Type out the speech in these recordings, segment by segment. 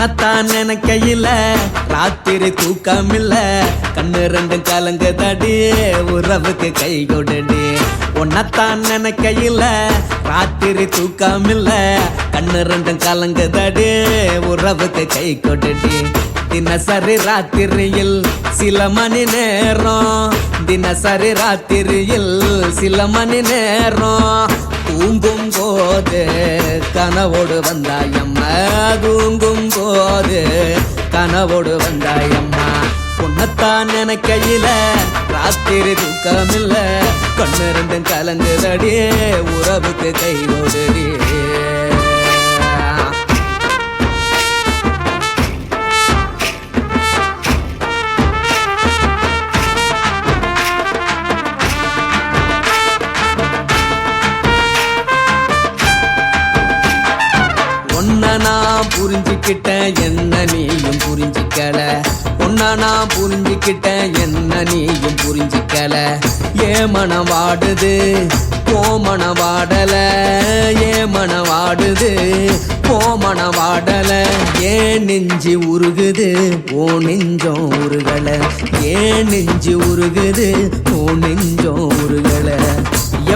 உன்னத்தான் நினைக்கையில ராத்திரி தூக்கமில்ல கண்ணு ரெண்டும் கலங்குதடி உறவுக்கு கை கொடுடி உன்னத்தான் நினைக்கையில ராத்திரி தூக்கமில்ல கண்ணு ரெண்டும் கலங்குதடி உறவுக்கு கை கொடுடி தினசரி ராத்திரியில் சில மணி நேரம் தினசரி ராத்திரியில் சில மணி நேரம் தூங்கும் போது கனவோடு வந்தாயம்மா தூங்கும் போது கனவோடு வந்தாயம்மா உன்னத்தான் நினைக்கையில ராத்திரி தூக்கமில்ல கண்ணு ரெண்டும் கலங்குதடி உறவுக்கு கை ஓடுடி நான் புரிஞ்சுக்கிட்டேன் என்ன நீயும் புரிஞ்சிக்கல உன்ன நான் புரிஞ்சுக்கிட்டேன் என்ன நீயும் புரிஞ்சிக்கல ஏ மனம் வாடுது போ மனம் வாடல ஏ மனம் வாடுது போ மனம் வாடல ஏன் நெஞ்சு உருகுது ஓ நெஞ்சம் உருகல ஏன் நெஞ்சு உருகுது ஓ நெஞ்சம் உருகல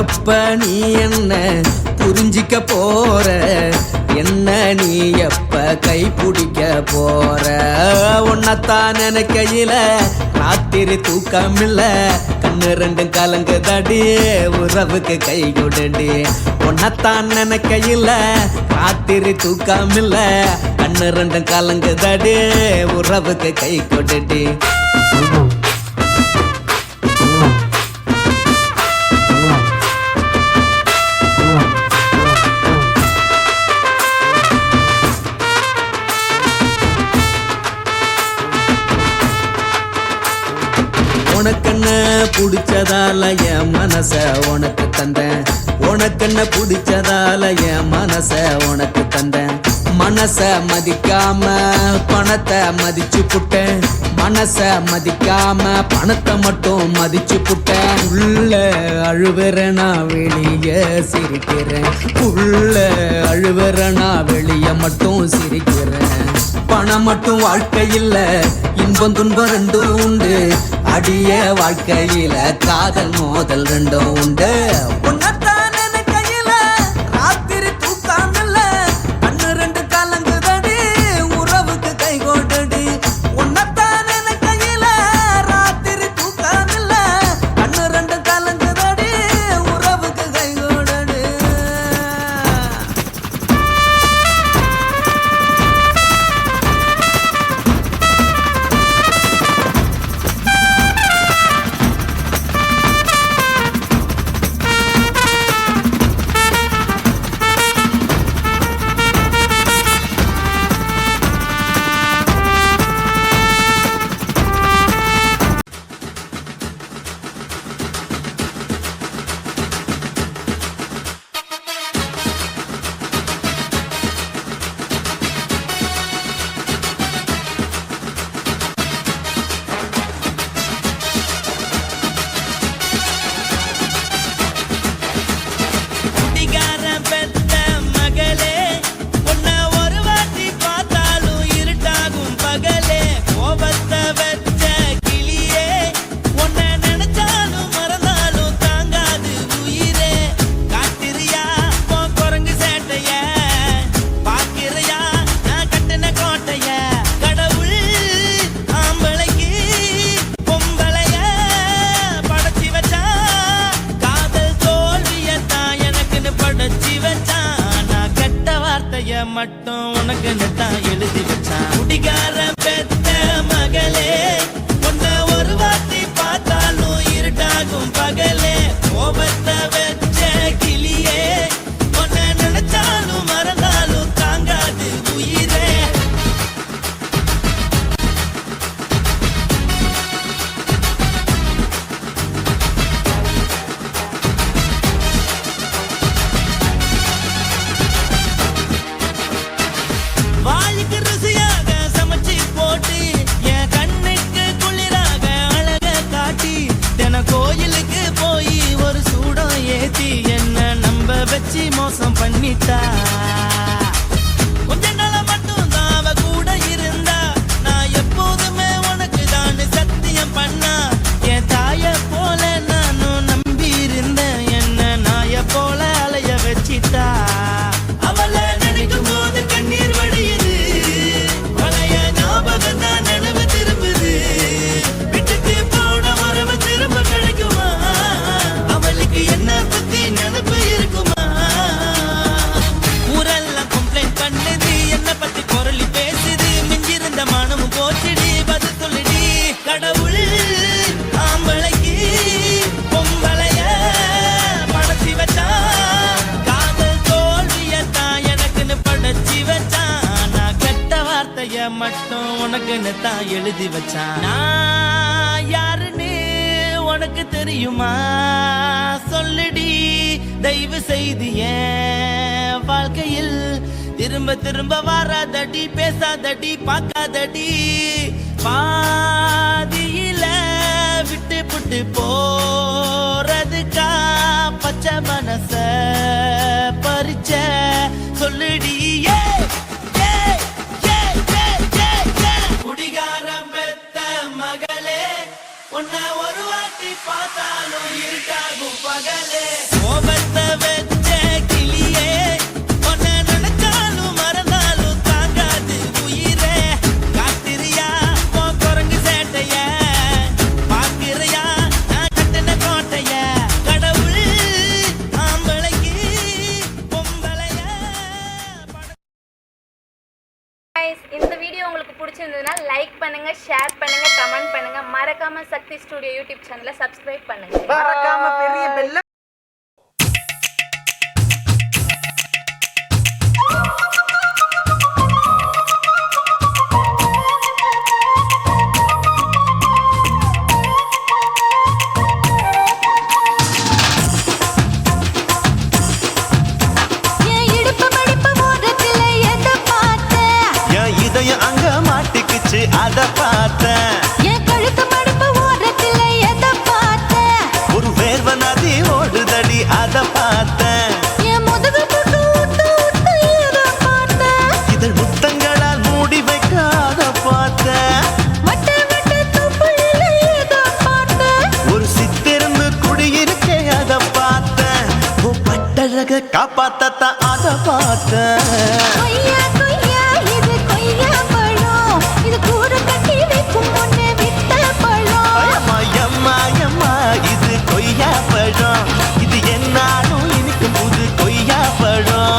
எப்ப நீ என்ன புரிஞ்சிக்க போற என்ன நீ எப்ப கை பிடிக்க போற உன்னத்தான் நினைக்கையில ராத்திரி தூக்கமில்ல கண்ணு ரெண்டும் கலங்குதடி உறவுக்கு கை கொடுடி உன்னத்தான் நினைக்கையில ராத்திரி தூக்கமில்ல கண்ணு ரெண்டும் கலங்குதடி உறவுக்கு கை கொடுடி உனக்கென்ன பிடிச்சதால என் மனச உனக்கு தந்தேன் உனக்கென்ன பிடிச்சதால என் மனச உனக்கு தந்தேன் மனச மதிக்காம பணத்தை மதிச்சு புட்டேன் மனச மதிக்காம பணத்தை மட்டும் மதிச்சு புட்டேன் உள்ள அழுவுறனா வெளிய சிரிக்கிறேன் உள்ள அழுவுறனா வெளிய மட்டும் சிரிக்கிறேன் பணம் மட்டும் வாழ்க்கையில் இன்பம் துன்பம் ரெண்டும் உண்டு அடிய வாழ்க்கையில காதல் மோதல் ரெண்டும் உண்டு உன்னத்தான் நினைக்கையில ராத்திரி தூக்கமில்ல கண்ணு ரெண்டு கலங்குதடி உறவுக்கு கை கொடுடி உன்னத்தான் நினைக்கையில ராத்திரி தூக்கமில்ல கண்ணு ரெண்டு கலங்குதடி உறவுக்கு கை கொடுடி மட்டும் உனக்கு நெத்தான் எழுதி வச்சான் குடிகார பெத்த மகளே உன்னை ஒரு வாட்டி பார்த்தாலும் இருட்டாகும் பகலே கோபத்தை வச்ச கிளியே உன்னை நினைச்சாலும் மறந்தாலும் தாங்காது உயிரே வாளுக்கு ருசியாக சமைச்சு போட்டு என் கண்ணுக்கு குளிராக அழக காட்டி தின கோயிலுக்கு போய் ஒரு சூடம் ஏத்தி என்ன நம்ப வச்சு மோசம் பண்ணிட்டா கொஞ்ச நாள மட்டும் தான் அவ கூட உனக்குன்னு தான் எழுதி வச்சான். நான் யாருன்னு உனக்கு தெரியுமா? சொல்லுடி தயவு செய்து என் வாழ்க்கையில் திரும்ப திரும்ப வராதடி, பேசாதடி, பார்க்காதடி. பாதியில விட்டு புட்டு போறதுக்கா பச்சை மனச பறிச்ச சொல்லுடி. குடிகாரம் பெத்த மகளே, உன்னை ஒரு வாட்டி பார்த்தாலும் இருட்டாகும் பகலே. கோபத்தை வச்ச கிளியே, உன்னை நினைச்சாலும் மறந்தாலும் தாங்காது உயிரே. காத்திரியா உன் குரங்கு சேட்டைய, பாக்கிறியா நான் கட்டின கோட்டைய. கடவுள் ஆம்பளைக்கு பொம்பளைய இந்த வீடியோ உங்களுக்கு பிடிச்சிருந்ததுன்னா லைக் பண்ணுங்க, ஷேர் பண்ணுங்க, கமெண்ட் பண்ணுங்க. மறக்காம சக்தி ஸ்டுடியோ யூடியூப் சேனலை சப்ஸ்கிரைப் பண்ணுங்க. மறக்காம பெரிய பெல்ல அங்க மாட்டிக்குச்சு அத பார்த்தேன். என் கழுத்து மடுப்பு ஓரத்துல எதை பார்த்தேன்? ஒரு வேர்வ நதி ஓடுதடி அத பார்த்தேன். என் முதுகு புட்டு ஊத்து ஊத்து எதை பார்த்தேன்? இதழ் முத்தங்களால் மூடி வைக்க அத பார்த்தேன். வட்ட வட்ட துப்புல எதை பார்த்தேன்? ஒரு சித்திருந்து குடியிருக்கே அத பார்த்தேன். உன் பட்டழக காப்பாத்தத்தான் அத பார்த்தேன். கொய்யா கொய்யா இது கொய்யா பழம், இது கூட கட்டி வைக்கும் முன்னே விட்ட பழம். எம்மா இது கொய்யா பழம், இது என்னாலும் இனிக்கும் புது கொய்யா பழம்.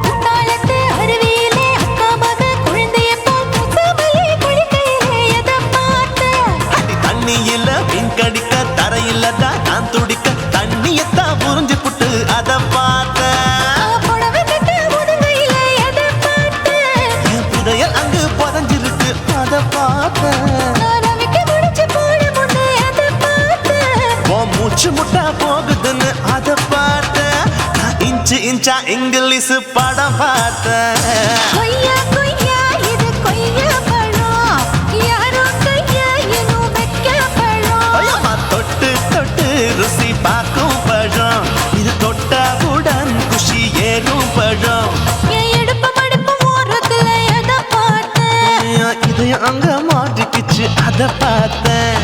குத்தாலத்து அருவியிலே அக்கா மக குழந்தைய போல் முகமலே குளிக்கையிலே எதை பார்த்தேன்? அடி தண்ணியில மீன் கடிக்க தரையில தான் நான் துடிக்க தண்ணியத்தான் புரிஞ்சு புட்டு அத பார்த்தேன். புடவை கட்ட முதுகையிலே எதை பார்த்தேன்? என் புதையல் அங்கு புதஞ்சிருக்கு அத பார்த்தேன். நான் ரவிக்கு முடிச்சு போட முன்னே எதை பார்த்தேன்? உன் மூச்சு முட்டா போகுதுன்னு அத பார்த்தேன். நான் இன்ச்சு இன்ச்சா இங்கிலீஷ் படம் பார்த்தேன். கொய்யா கொய்யா இது கொய்யா பழம், யாரோ கையா இன்னும் வைக்க பழம். ஐயம்மா, தொட்டு தொட்டு ருசி பார்க்கும் பழம், இது தொட்டாவுடன் குஷி ஏறும் பழம். என் இடுப்பு மடுப்பு ஓரத்துல எதை பார்த்தேன்? என் இதயம் அங்க மாட்டிக்கிச்சு அத பார்த்தேன்.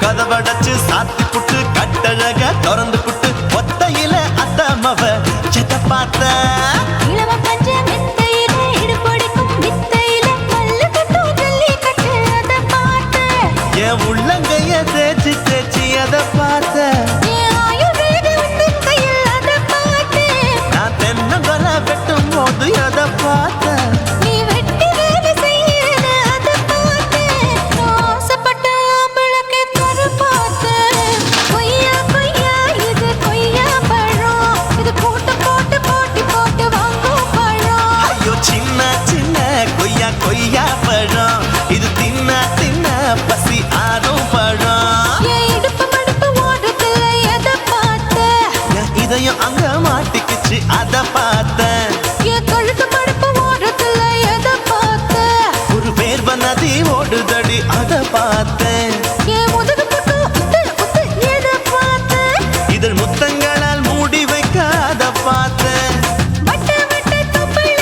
கதவடைச்சு சாத்தி புட்டு கட்டழக திறந்து புட்டு ஒத்தையில அத்தமவ செத்த பார்த்தேன். இளவ பஞ்ச மெத்தையிலே இடுப்பொடிக்கும் வித்தையிலே கல்லு கட்டும் ஜல்லி கட்டு அதை பார்த்தேன். என் உள்ளங்கைய தேய்ச்சி தேய்ச்சி அத பார்த்தேன். என் ஆயுர்வேத உந்தன் கையில் அதை பார்த்தேன். நான் தென்னங்கொலை வெட்டும் போது அத பார்த்தேன். நீ வெட்டி வேலை செய்யறது அதை பார்த்தேன். நான் ஆசைப்பட்ட ஆம்பளுக்கு தர பார்த்தேன். கொய்யா கொய்யா இது கொய்யா பழம், இது கூட்டு போட்டு போட்டி போட்டு வாங்கும் பழம். ஐயோ சின்ன சின்ன கொய்யா கொய்யா பழம், இது தின்ன தின்ன பசி ஆறும் பழம். என் இடுப்பு மடுப்பு ஓரத்துல எதை பார்த்தேன்? என் இதயம் அங்க மாட்டிக்கிச்சு அத பார்த்தேன். என் கழுத்து மடுப்பு ஓரத்துல எதை பார்த்தேன்? ஒரு வேர்வ நதி ஓடுதடி பார்த்தேன். என் முதுகு பக்கம் குத்து குத்து எதை பார்த்தேன்? இதழ் முத்தங்களால் மூடி வைக்க அதை பார்த்தேன். வட்ட வட்ட தொப்பையில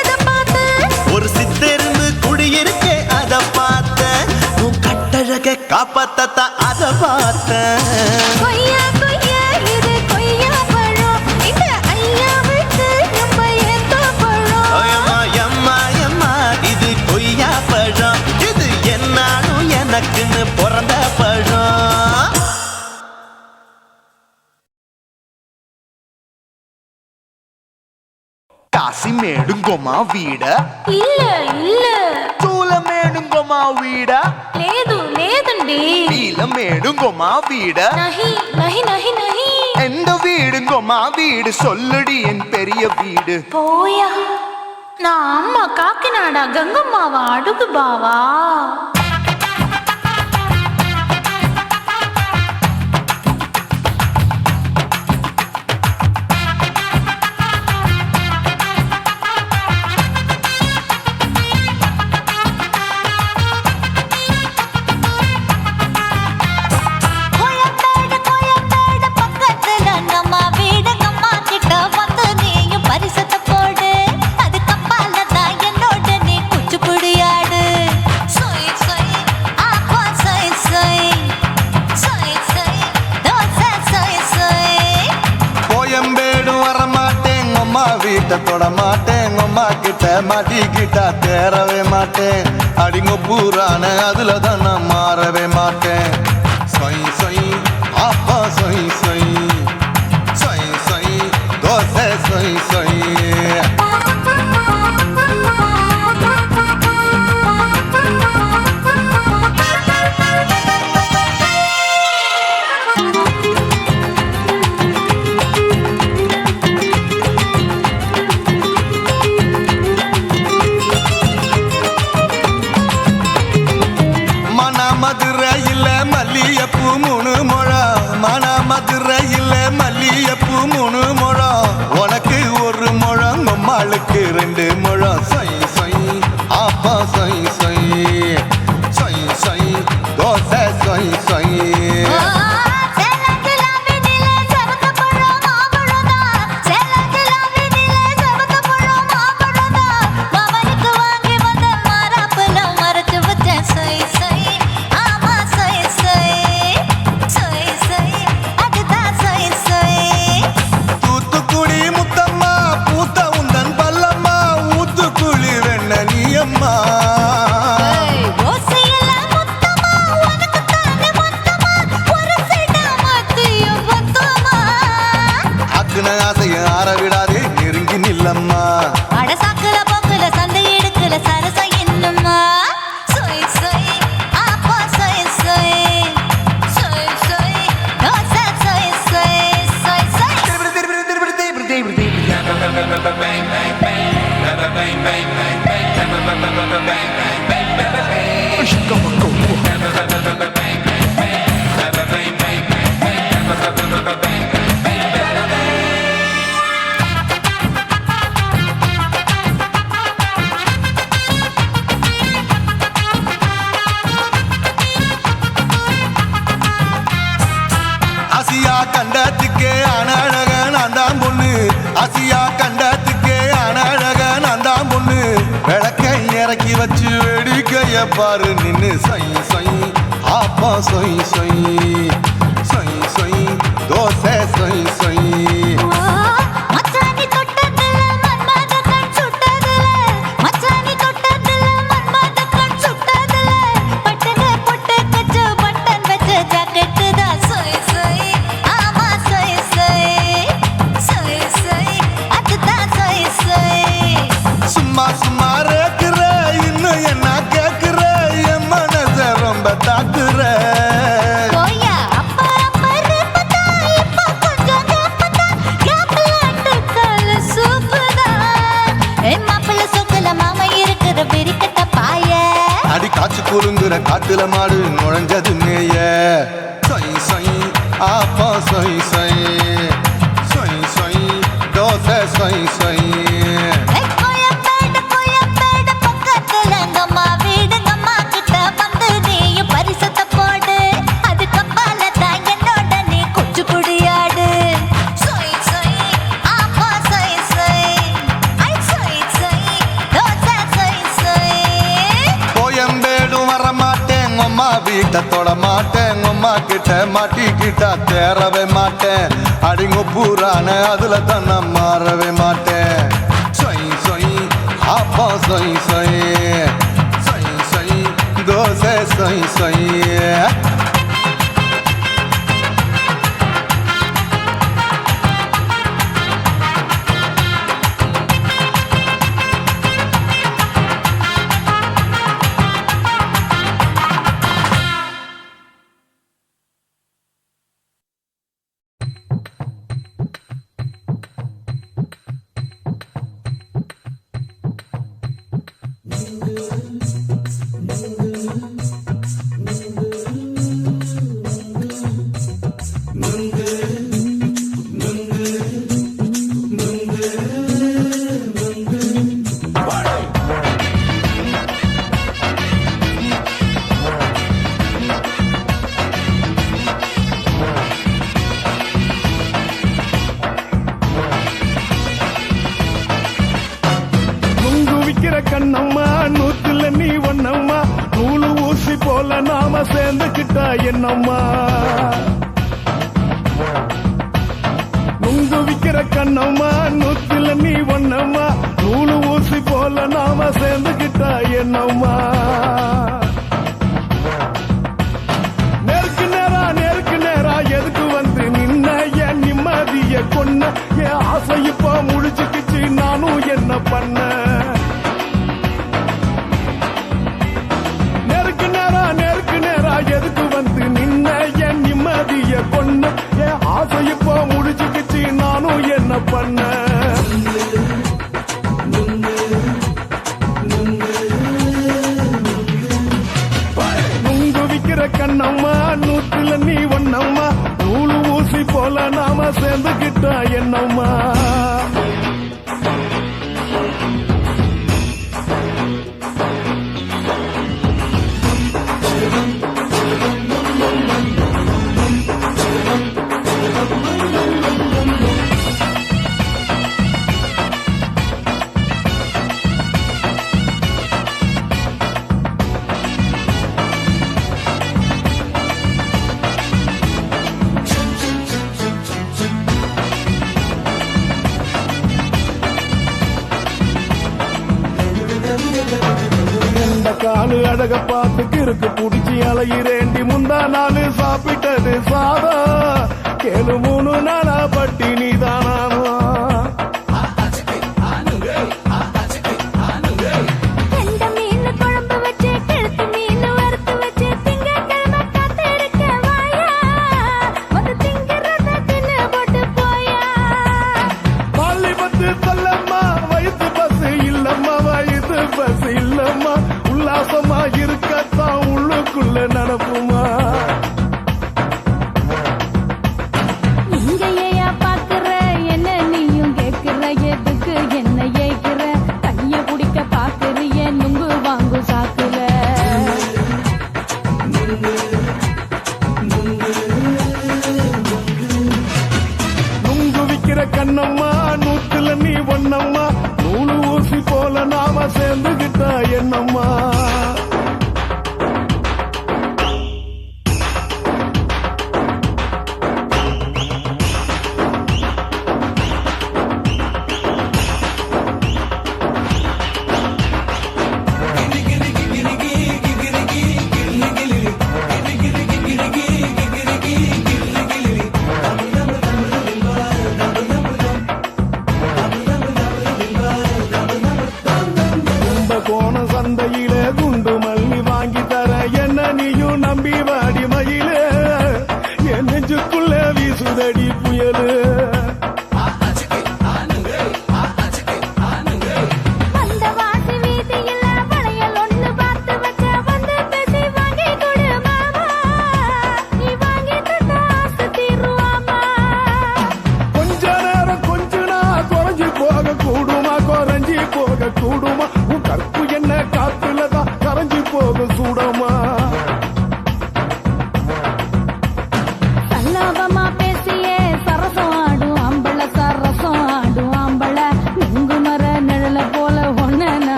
எதை பார்த்தேன்? ஒரு சித்தெரும்பு குடியிருக்கே அதை பார்த்தேன். உன் கட்டழக காப்பாத்தத்தா அதை பார்த்தேன். கொய்யா கொய்யா இது கொய்யா பழம். இந்த ஐயாவுக்கு நம்ம எந்த பழம்? அயம்மா எம்மா எம்மா இது கொய்யா பழம். இது என்னாலும் எனக்குன்னு பிறந்த பழம். కాశీమేడుంగోమా వీడ இல்ல இல்ல చూలమేడుంగోమా వీడ లేదు లేదండి. నీలమేడుంగోమా వీడ நஹி நஹி நஹி நஹி. எந்த வீடுங்கோமா வீடு சொல்லுடி என் பெரிய வீடு. போயா, நான் அம்மா காக்கிநாடா கங்கம்மாவா அடுகு பாவா. கோயம்பேடு பக்கத்துல நம்ம வீடு. அம்மா கிட்ட வந்து நீயும் பரிசத்தை போடு. அது கப்பால தான் என்னோட நீ குச்சிப்புடியாடு. சொய் சொய் ஆப்பா சொய் சொய் சொய் சொய் தோசை சொய் சொய். கோயம்பேடு வரமாட்டேன் அம்மா வீட்டை தொட மாட்டேன். அம்மா கிட்ட மாட்டிக்கிட்டா தேரவே மாட்டேன். அடிங்க பூரான அதுல தான் நான் மாறவே மாட்டேன். சொய் சொய் ஆப்பா சொய் சொய் சொய் சொய் தோசை சொய் சொய். மதுரையில் மல்லியப்பூ 3 முழம். மதுரையில் மல்லியப்பூ 3 முழம். உனக்கு 1 முழம் அம்மாளுக்கு 2 முழம். சொய் சொய் ஆப்பா சொய் சொய் சொய் சொய் தோசை சொய் சொய். ஆரவிடாதே நெருங்கி நில்லம்மா. அடசாக்குல போக்குல சந்தை எடுக்கல சரச என்னம்மா. சொய் சொய் ஆப்பா சொய் சொய் சொய் சொய் தோசை சொய் சொய் சொய் சொய். ஆசியா கண்டத்துக்கே அனழக நான் தான் பொண்ணு. ஆசியா கண்டத்துக்கே அனழக நான் தான் பொண்ணு. விளக்கை இறக்கி வச்சு வேடிக்கைய பாரு நின்னு. சொய் சொய் ஆப்பா சொய் சொய் சொய் சொய் தோசை சொய் சொய். மச்சானி தொட்டதுல மன்மத கண் சுட்டதுல. மச்சானி தொட்டதுல மன்மத கண் சுட்டதுல. பட்டன பொட்டு கச்சு பட்டன் வச்ச ஜாக்கெட் தான். சொய் சொய் ஆமா சொய் சொய் சொய் சொய் அதுதான் சொய் சொய். சும்மா சும்மா ரேக்குற இன்னும் என்ன கேக்குற. என் மனச ரொம்ப தாக்குற. போயா அப்பா அப்பா ரப்பதா இப்ப கொஞ்சம் ரப்பதா. கேப்லாட்டு கால சூப்பரா. மாப்பிள்ள சொக்கல மாமா இருக்கிற பெரிக்கட்ட பாய. அடி காய்ச்சி குறுங்குற காட்டுல மாடு நுழைஞ்சது மேய. சொய் சொய் ஆப்பா சொய் சொய் சொய் சொய் தோசை சொய் சொய். கோயம்பேடு பக்கத்துல அம்மா வீடு. அம்மா கிட்ட வந்து நீயும் வீட்டை தொட மாட்டேன் அம்மா கிட்ட மாட்டிக்கிட்டா தேரவே மாட்டேன் அடிங்க பூரான அதுல தான் நான் மாறவே மாட்டேன் சொய் சொய் அப்பா சொய் சொய் சொய் சொய் தோசை சொய் சொய் கண்ணம்மா நூத்துல நீ ஒன்னம்மா நூலு ஊசி போல நாம சேர்ந்துக்கிட்டா என்னம்மா நுங்கு விக்கிற கண்ணம்மா நூத்துல நீ ஒன்னம்மா நூலு ஊசி போல நாம சேர்ந்துக்கிட்டா என்னம்மா நேருக்கு நேரா எதுக்கு வந்து நின்ன என் நிம்மதிய கொன்ன என் ஆசை இப்ப முடிச்சுக்கிச்சு நானும் என்ன பண்ண எதுக்கு வந்து நின்ன என் நிம்மதிய கொன்ன என் ஆசை இப்போ முடிச்சுக்கிச்சு நானும் என்ன பண்ண நுங்கு விக்கிற கண்ணம்மா நூத்துல நீ ஒன்னம்மா நூலு ஊசி போல நாம சேர்ந்துக்கிட்டா என்னம்மா காலு அழக பார்த்து கிறுக்கு புடிச்சி அலையிறேண்டி முந்தா நாலு சாப்பிட்டது சாதம் கேளு 3 நாளா பட்டினி தானாமா உல்லாசமா இருக்கத்தான் உள்ளுக்குள்ள நடப்புமா நீங்க ஏயா பாக்குற என்ன நீயும் கேக்குற எதுக்கு என்ன ஏய்க்கிற கைய பிடிக்க பாக்குறிய நுங்கு வாங்கு சாக்குற நுங்கு விக்கிற கண்ணம்மா நூத்துல நீ ஒன்னம்மா நூலு ஊசி போல நாம சேர்ந்துகிட்டா என்னம்மா கோண சந்தையிலே குண்டு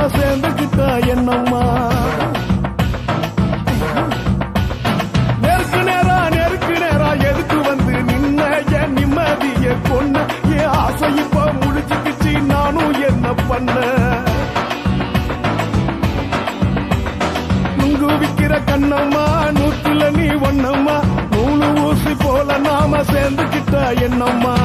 நாம சேர்ந்துக்கிட்ட என்னம்மா நெருக்கு நேரா எதுக்கு வந்து நின்ன என் நிம்மதிய கொன்ன என் ஆசை இப்ப முடிச்சுக்கிச்சு நானும் என்ன பண்ண நுங்கு விக்கிற கண்ணம்மா நூத்துல நீ ஒண்ணம்மா நூலு ஊசி போல நாம சேர்ந்துக்கிட்ட என்னம்மா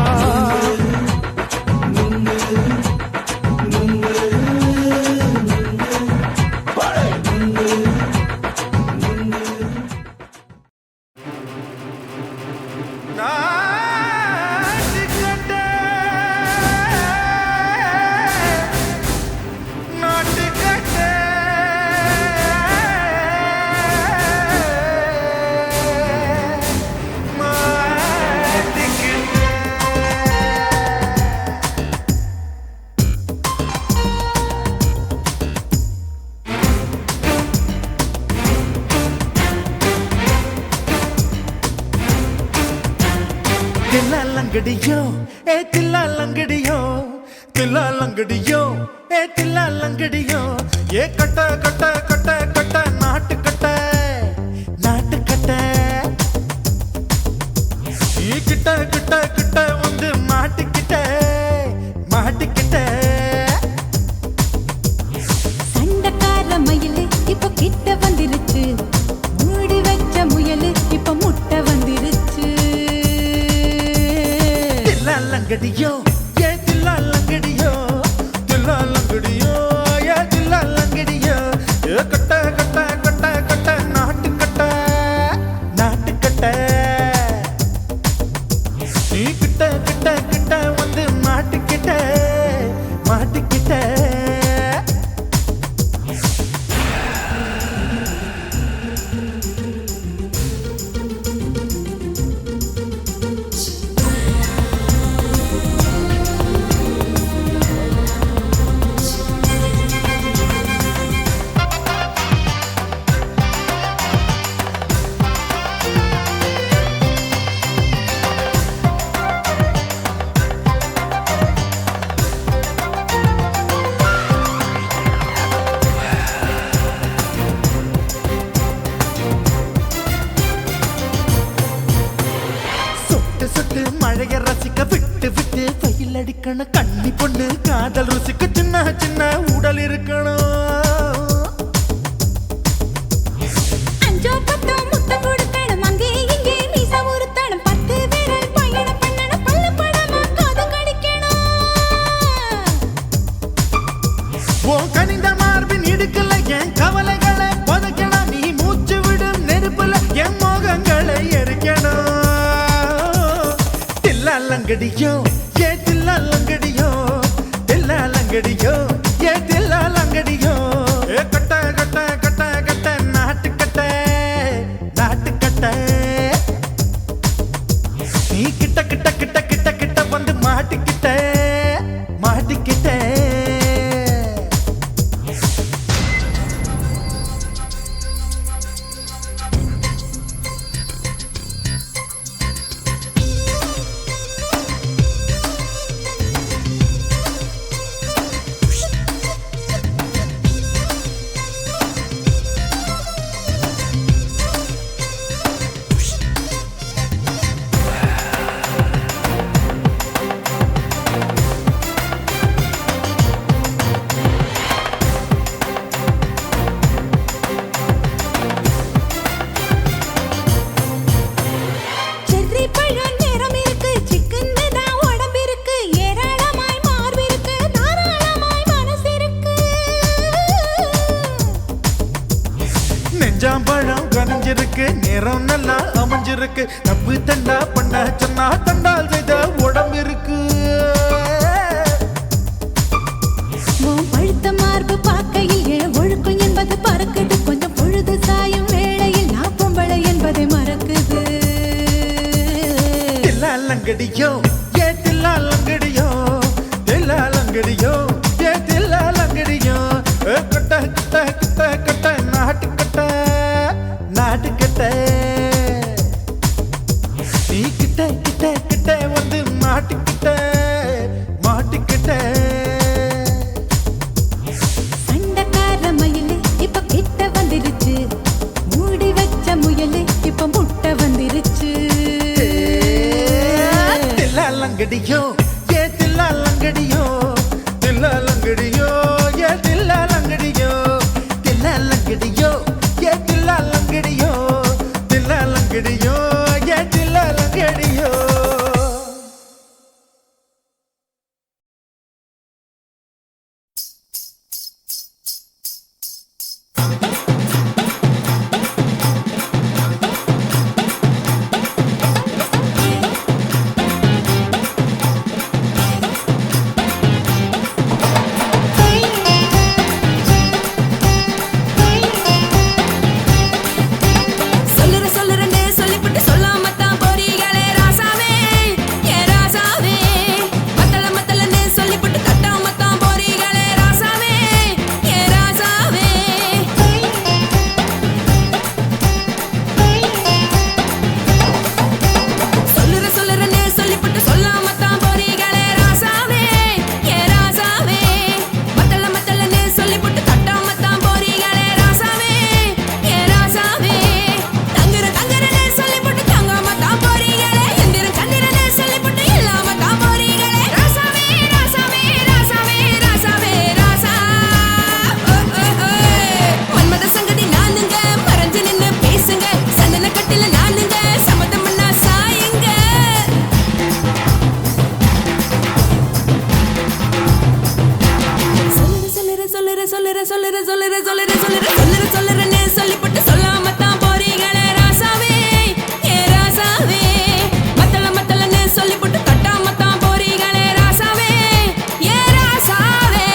தில்லாலங்கடியோ ஏ தில்லாலங்கடியோ தில்லாலங்கடியோ ஏ தில்லாலங்கடியோ ஏ கட்ட கட்ட கட்ட கட்ட நாட்டு கட்ட நாட்டு கட்ட நீ கிட்ட கிட்ட கிட்ட வந்து மாட்டிக்கிட்ட மாட்டிக்கிட்ட சண்டக்கார மயிலு இப்ப கிட்ட வந்துருச்சு மூடி வச்ச முயலு இப்ப முட்டை வந்துருச்சு தில்லாலங்கடியோ ஏ தில்லாலங்கடியோ தில்லாலங்கடியோ ஏ தில்லாலங்கடியோ ஏ கட்ட கட்ட கட்ட கட்ட நாட்டு கட்ட நாட்டு கட்ட நீ கிட்ட கிட்ட கிட்ட வந்து மாட்டிக்கிட்ட மாட்டிக்கிட்ட சொட்டு மழைய ரசிக்க விட்டு விட்டு வெயில் அடிக்கணும் கண்ணி பொண்ணு காதல் ருசிக்க சின்ன சின்ன உடல் இருக்கணும் அஞ்சோ பத்தோ முத்தம் கொடுக்கணும் அங்கே இங்கே மீசா உருத்தணும் 10 விரல் பயணம் பண்ணணும் பல்ல படமா காது கடிக்கணும் ஓ கனிந்த மார்பின் இடுக்கல என் கவலைகளை புதைக்கணும் நீ மூச்சு விடும் நெருப்புல என் மோகங்களை எரிக்கணும் தில்லாலங்கடியோ ஏ தில்லாலங்கடியோ தில்லாலங்கடியோ ஏ தில்லாலங்கடியோ ஏ கட்ட கட்ட கட்ட கட்ட நாட்டு கட்ட நாட்டு கட்ட நீ கிட்ட கிட்ட கிட்ட கிட்ட கிட்ட வந்து மாட்டிக்கிட்ட மாட்டிக்கிட்ட செர்ரி பழம் நேரம் இருக்கு சிக்கன்னு தான் உடம்பு இருக்கு ஏராளமாய் மார்பு இருக்கு தாராளமாய் மனசு இருக்கு நெஞ்சாம்பழம் கனிஞ்சிருக்கு நேரம் நல்லா அமைஞ்சிருக்கு தப்பு தண்டா பண்ண சொன்னா தண்டால் செய்த உடம்பு இருக்கு உன் பழுத்த மார்பு பார்க்கையில் என் ஒழுக்கம் என்பது பறக்குது கொஞ்சம் பொழுது சாயும் வேளையில் நான் பொம்பளை என்பதை மறக்குது தில்லாலங்கடியோ ஏ தில்லாலங்கடியோ தில்லாலங்கடியோ ஏ தில்லாலங்கடியோ ஏ கட்ட கட்ட கட்ட கட்ட நாட்டு கட்ட நாட்டு கட்ட நீ கிட்ட கிட்ட கிட்ட வந்து மாட்டிக்கிட்ட சொல்லுறேன்னு சொல்லிப்பட்டு சொல்லாமத்தான் போறீங்களே ராசாவே ஏ ராசாவே மத்தலன்னு சொல்லிப்பட்டு கட்டாமத்தான் போறீங்களே ராசாவே ஏ ராசாவே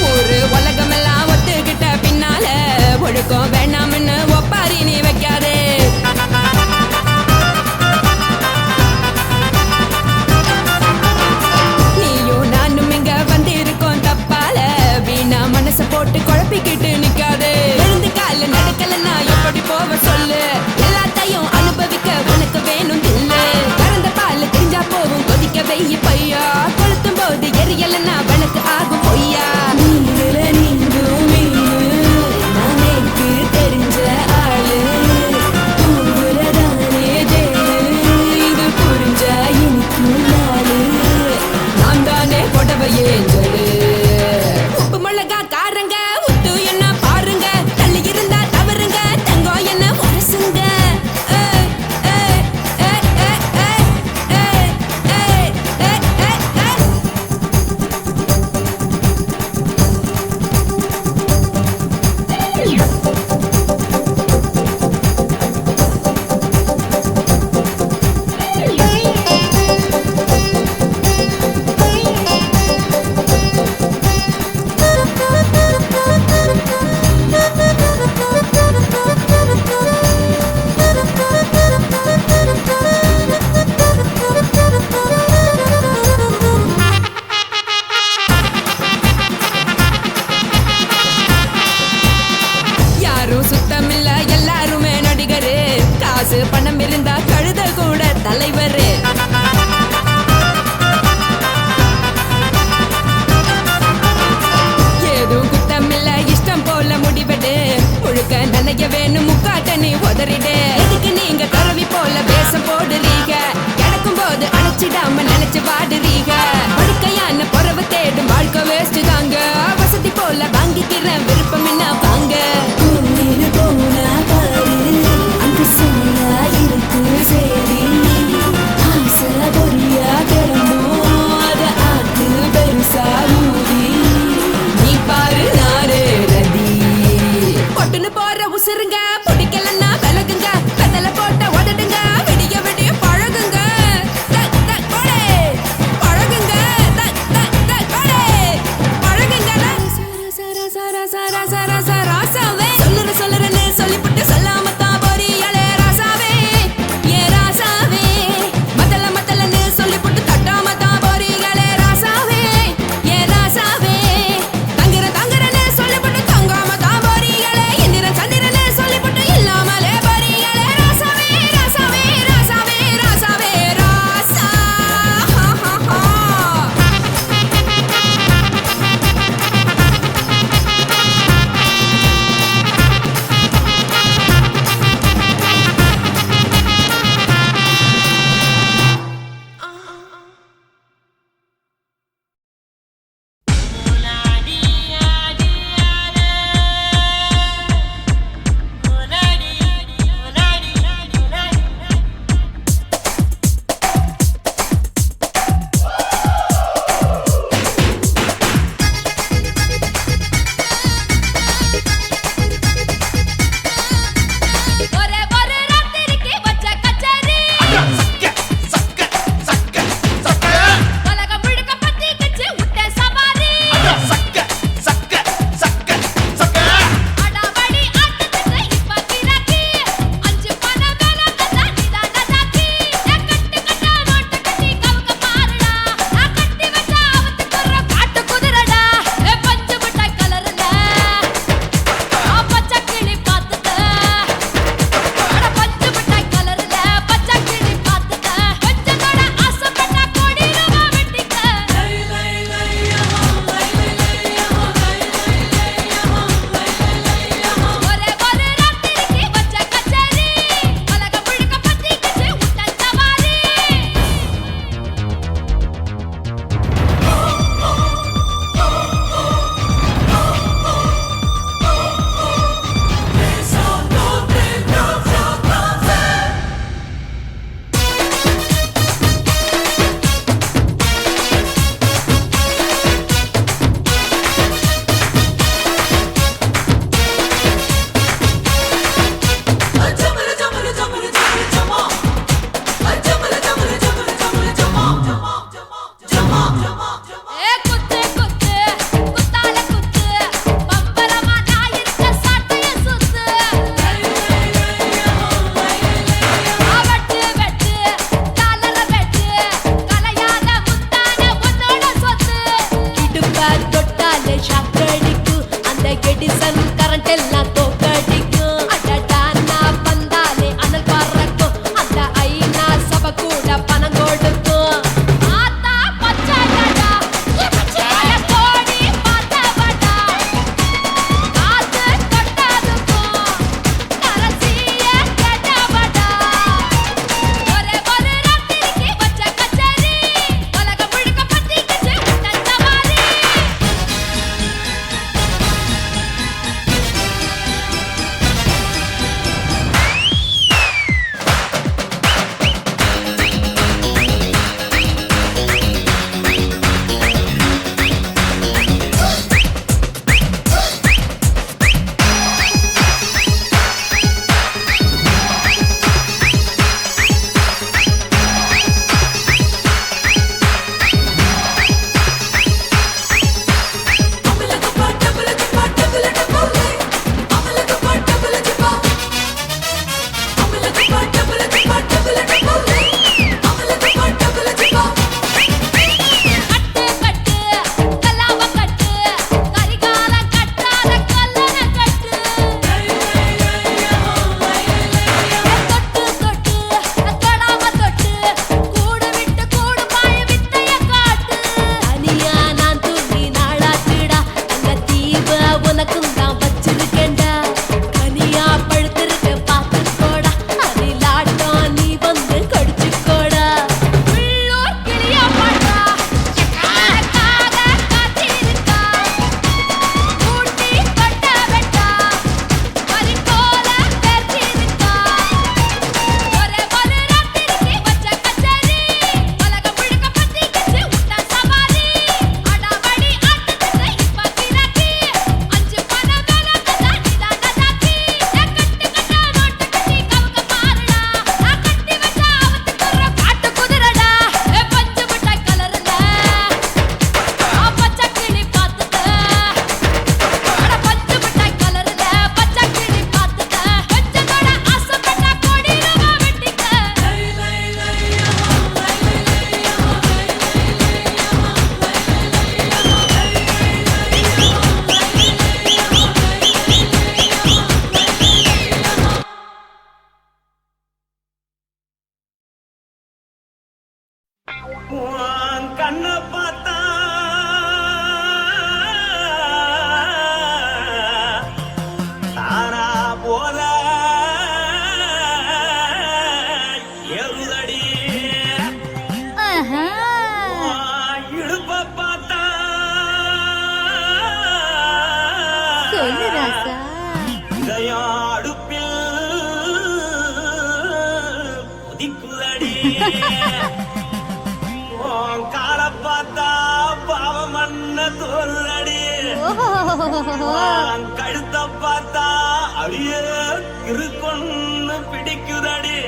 ஒரு உலகமெல்லாம் ஒத்துக்கிட்ட பின்னால ஒழுக்கம் வேணாம்னு ஒப்பாரி நீ வைக்காதே நீயும் நானும் இங்க வந்திருக்கோம் தப்பால வீணா மனச போட்டு குழப்பிக்கிட்டு நிக்காதே எழுந்து கால நடக்கலன்னா எப்படி போவ சொல்லு எல்லாத்தையும் அனுபவிக்க உனக்கு வேணும் தில்லு கறந்த பால் தெரிஞ்சா போகும் கொதிக்க வெய்ய பையா கொளுத்தும் போது எரியலன்னா வனக்கு ஆகும் பொய்யா நீங்கள நீங்கும் மீனு நானேக்கு தெரிஞ்ச ஆளு பூவுலதானே ஜெயிலு இது புரிஞ்சா இனிக்கும் நாளு நான் தானே புடவையே ஜெலு உப்பு மிளகா காரங்க உத்து என்ன பாருங்க தள்ளி இருந்தா தவறுங்க தங்கம் என்ன உரசுங்க யாரும் சுத்தமில்ல எல்லாருமே நடிகரு காசு பணம் இருந்தா கழுத கூட தலைவரு ஏதும் குத்தமில்ல இஷ்டம் போல முடிவெடு முழுக்க நனைய வேணும் முக்காட்ட நீ உதறிடு எதுக்கு நீங்க கரவி போல வேஷம் போடுறீங்க கிடக்கும் போது அணைச்சிடாம நினைச்சு வாடுறீங்க படுக்கையான பொறவு தேடும் வாழ்க்கை வேஸ்ட் தாங்க வசதி போல வாங்கிக்கிறேன் விருப்பம் என்ன வாங்க போனா பாரு அந்த சுமையா இருக்கு சரி ஆசை பொரியா கிளம்பும் அத ஆத்து பெருசா ஊதி நீ பாரு நானே ரதி பொட்டுன்னு போற உசுருங்க பிடிக்கலன்னா விலகுங்க தொட்டாலே ஷாக் அடிக்கும் அந்த எடிசன் கரண்ட் எல்லாம் தோக்கடிக்கும் அடடா நான் வந்தாலே அனல் பறக்கும் அந்த ஐநா சபை கூட பணம் கொடுக்கும் ஆத்தா பச்சாடா பச்சாட கோடி பாத்தவடா காத்து தொட்டதுக்கும் கரசிய கேட்டவடா ஒரே ஒரு ராத்திரிக்கு வச்ச கச்சேரி உலகம் முழுக்க பத்திக்கிச்சு உன்ன சவாரி கண்ண பார்த்தா தானா போல எருதடி இடுப்ப பார்த்தா இதயம் அடுப்பில் உதிக்குதடி கால பார்த்தா பாவம் மண்ண தோல்றடி கழுத்த பார்த்தா அடியே இருக்குன்னு பிடிக்குதடி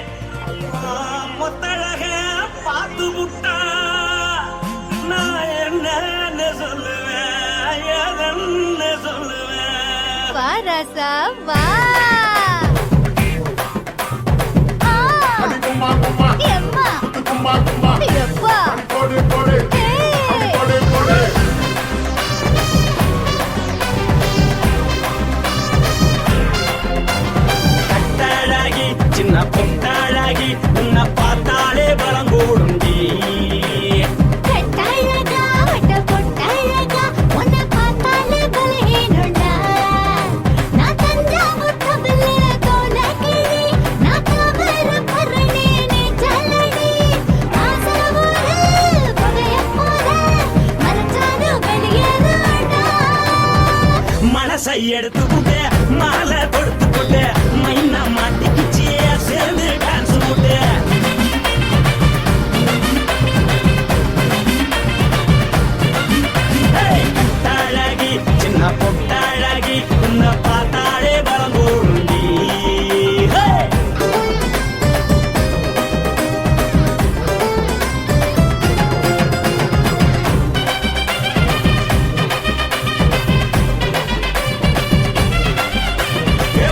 மொத்தழக பார்த்து விட்டா நான் என்ன சொல்லுவேன் ஏதன்னு சொல்லுவேன் வா ராசா வா கும்மா கும்மா எம்மா கும்மா கும்மா எப்பா போடு போடு போடு போடு கட்டழகி சின்ன பொட்டழகி உன்னை பார்த்தாலே பலம் கூடுண்டி கட்டழகா வட்ட பொட்டழகா உன்னை பார்த்தாலே பலஹீனண்டா நான் தஞ்சாவூர் தவிலே கோலகிரி நான் கவர பரணி நீ ஜல்லடி ஆசரவூரு புகைய போல மரச்சாரு வெளியேறாடா மனசை எடுத்து புட்டே மாலை கொடுத்து புட்டே மைனா மாட்டிக்கிச்சு சேர்ந்து டான்ஸ் முட்டே கட்டழகி சின்ன பொட்டழகி உன்னை பார்த்தாலே பலம் கூடுண்டி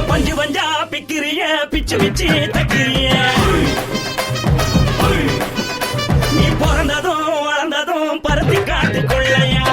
பஞ்சு பஞ்சா பிக்கிறிய பிச்சு பிச்சு தக்கிறிய நீ பிறந்ததும் வளர்ந்ததும் பருத்தி காட்டுக்குள்ளையா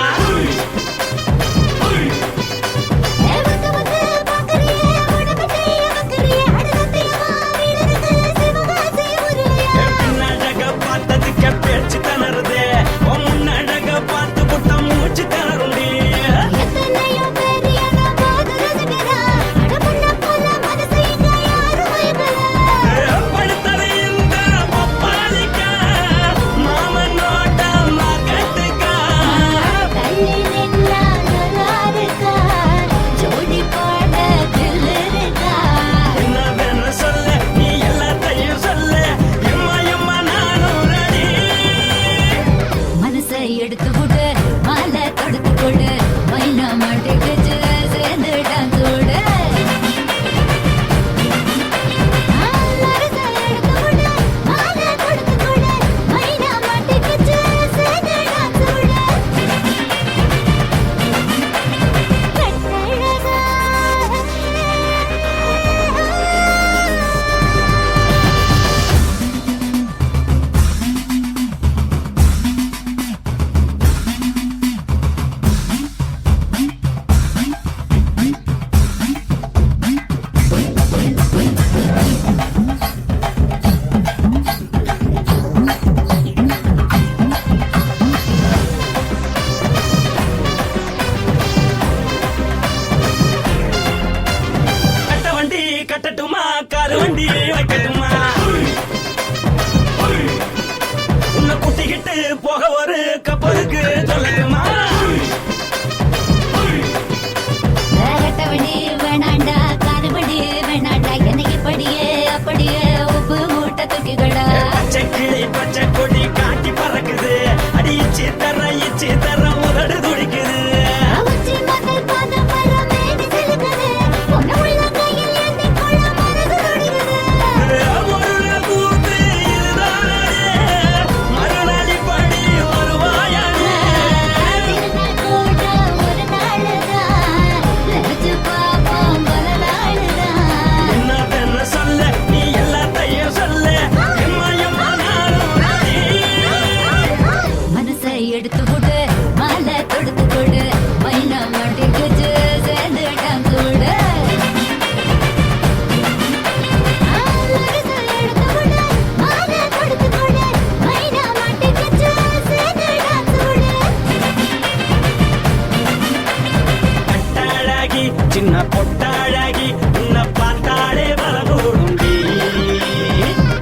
என்ன பொட்டழகி உன்னை பார்த்தாலே பலகூடுண்டி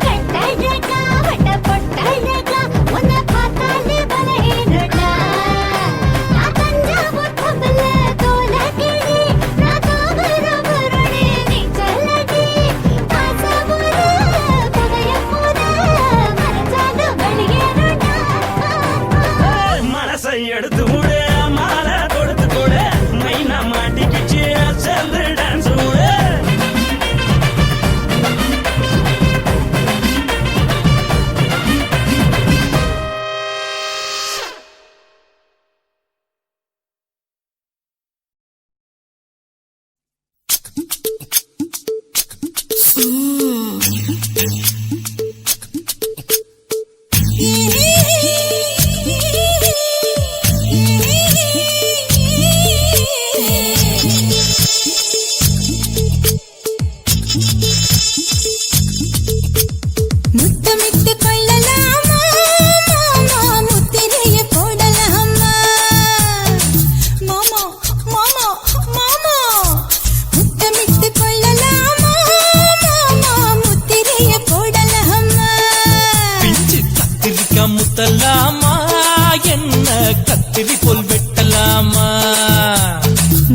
கட்டழகா வட்ட பொட்டழகா உன்னை பார்த்தாலே பலகேடுடா நான் தஞ்சாவூர் கம்பல தோலகிரி நான் காவரபுரணி நீ சொல்லடி ஆசபுர பகையமுத மனசால வெளியேறுடா மனசை எடுத்து விடு மாலை தொடுத்து கொடு மைனா மாட்டிக்கிச்சு சேர்ந்து டான்ஸ் விடு முத்தமிட்டு கொள்ளலாமா மாமா முத்திரைய போடலாமா மாமா மாமா மாமா முத்தமிட்டு கொள்ளலாமா மாமா முத்திரைய போடலாமா பிஞ்சு கத்திரிக்கா முத்தலாமா என்ன கத்திரி போல் வெட்டலாமா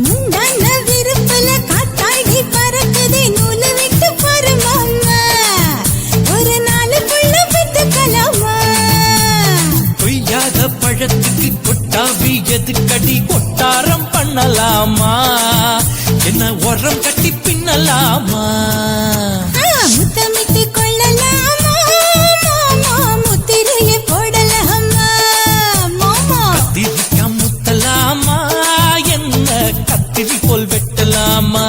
முந்தான விருப்பல காத்தாடி பறக்குதே நூலை விட்டு பாரு மாமா ஒரு நாளுக்குள்ள வித்துக்கலாமா கொய்யாத பழத்துக்கு கொட்டாவி எதுக்கடி கொட்டாரம் பண்ணலாமா என்ன உரம் கட்டி பின்னலாமா முத்தமிட்டு கொள்ளலாமா மாமா முத்திரைய போடலாமா மாமா கத்திரிக்கா முத்தலாமா என்ன கத்திரி போல் வெட்டலாமா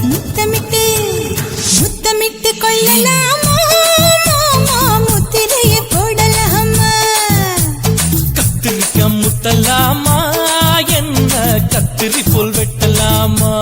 முத்தமிட்டு முத்தமிட்டு கொள்ளலாமா மாமா முத்திரைய போடலாமா கத்திரிக்கா முத்தலாமா என்ன கத்திரி போல் வெட்டலாமா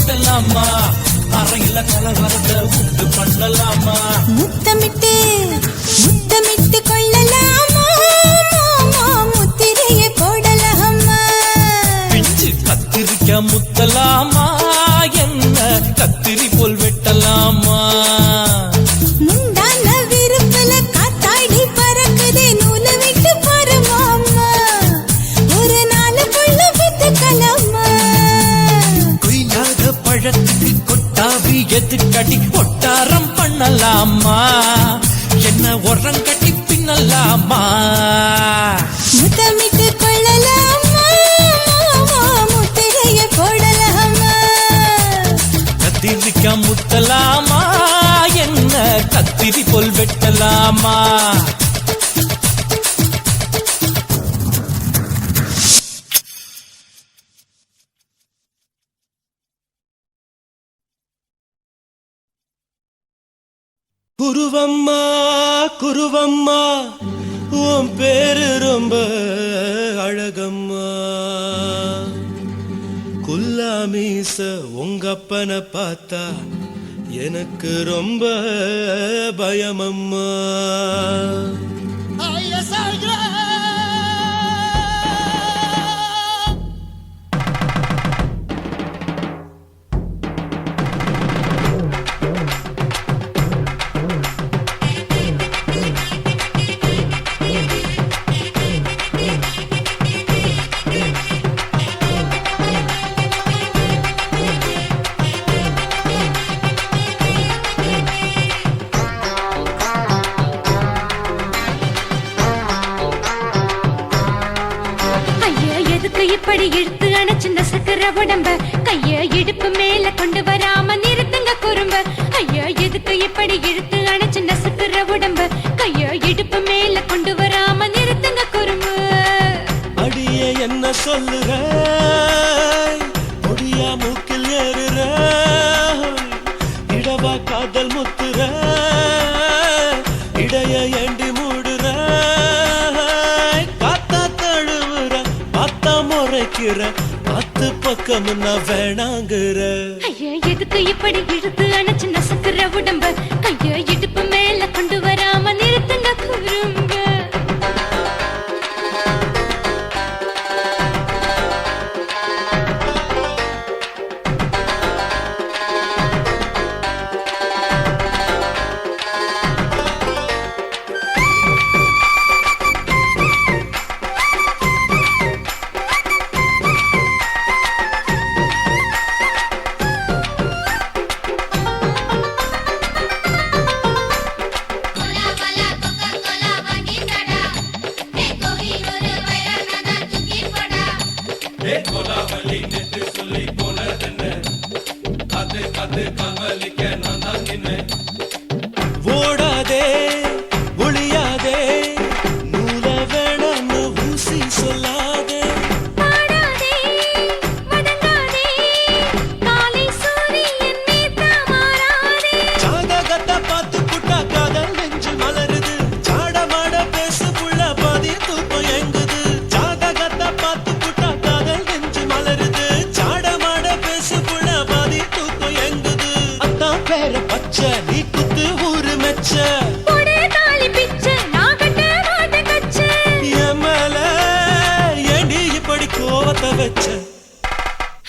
பண்ணலாமா அறையில கலவரத்தை உண்டு பண்ணலாமா முத்தமிட்டு முத்தமிட்டு கொள்ளலாமா மாமா முத்திரையை போடலாமா பிஞ்சு கத்திரிக்க முத்தலாமா என்ன கத்திரி போல் வெட்டலாமா முந்தான விருப்பல காத்தாடி பறக்குதே நூலை விட்டு பாரு மாமா ஒரு நாளுக்குள்ள வித்துக்கலாமா பழத்துக்கு கொட்டாவி எதுக்கடி ஒட்டாரம் பண்ணலாமா என்ன உரம் கட்டி பின்னலாமா முத்தமிட்டு கொள்ளலாமா முத்திரையை போடலாமா கத்திரிக்கா முத்தலாமா என்ன கத்திரி போல் வெட்டலாமா குருவம்மா குருவம்மா உன் பேரு ரொம்ப அழகம்மா குல்லாமீச உங்க அப்பனை பார்த்தா எனக்கு ரொம்ப பயமம்மா இப்படி இழுத்து அணைச்சு நசுக்கிற உடம்ப கைய இடுப்பு மேல கொண்டு வராம நிறுத்துங்க குறும்ப ஐயா எதுக்கு இப்படி இழுத்து அணைச்சு நசுக்கிற உடம்ப கைய இடுப்பு மேல கொண்டு வராம நிறுத்துங்க குறும்பு அடியே என்ன சொல்லுற முடியா மூக்கில் ஏறுற இடவா காதல் முத்துற இடைய ஏண்டி மூடுற காத்தா தழுவுற பார்த்தா முறைக்கிற பத்து பக்கம் நான் வேணாங்குற ஐயா எதுக்கு இப்படி இழுத்து அணைச்சு நசுக்கிற உடம்ப கைய இடுப்பு மேல கொண்டு வராம நிறுத்துங்க குறும்ப ஓடாதே ஒளியாதே நூல வேணான்னு ஊசி சொல்லாதே பாடாதே வதங்காதே காலை சூரியன் மீது மாறாதே ஜாதகத்தை பார்த்து புட்டா காதல் நெஞ்சு மலருது சாடமாட பேசு புள்ள பாதி தூக்கம் எங்குது ஜாதகத்தை பார்த்து புட்டா காதல் நெஞ்சு மலருது சாடமாட பேசு புள்ள பாதி தூக்கம் எங்குது அத்தான் பேர பச்சை நீ குத்து ஊரு மெச்ச போடே தாலி பிச்சை நான் கட்ட மாட்டேன் கச்சை என் மேல ஏண்டி இப்படி கோவத்தை வச்ச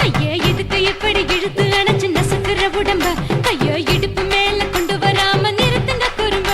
ஐயா எதுக்கு இப்படி இழுத்து அணைச்சு நசுக்கிற உடம்ப கைய இடுப்பு மேல கொண்டு வராம நிறுத்துங்க குறும்ப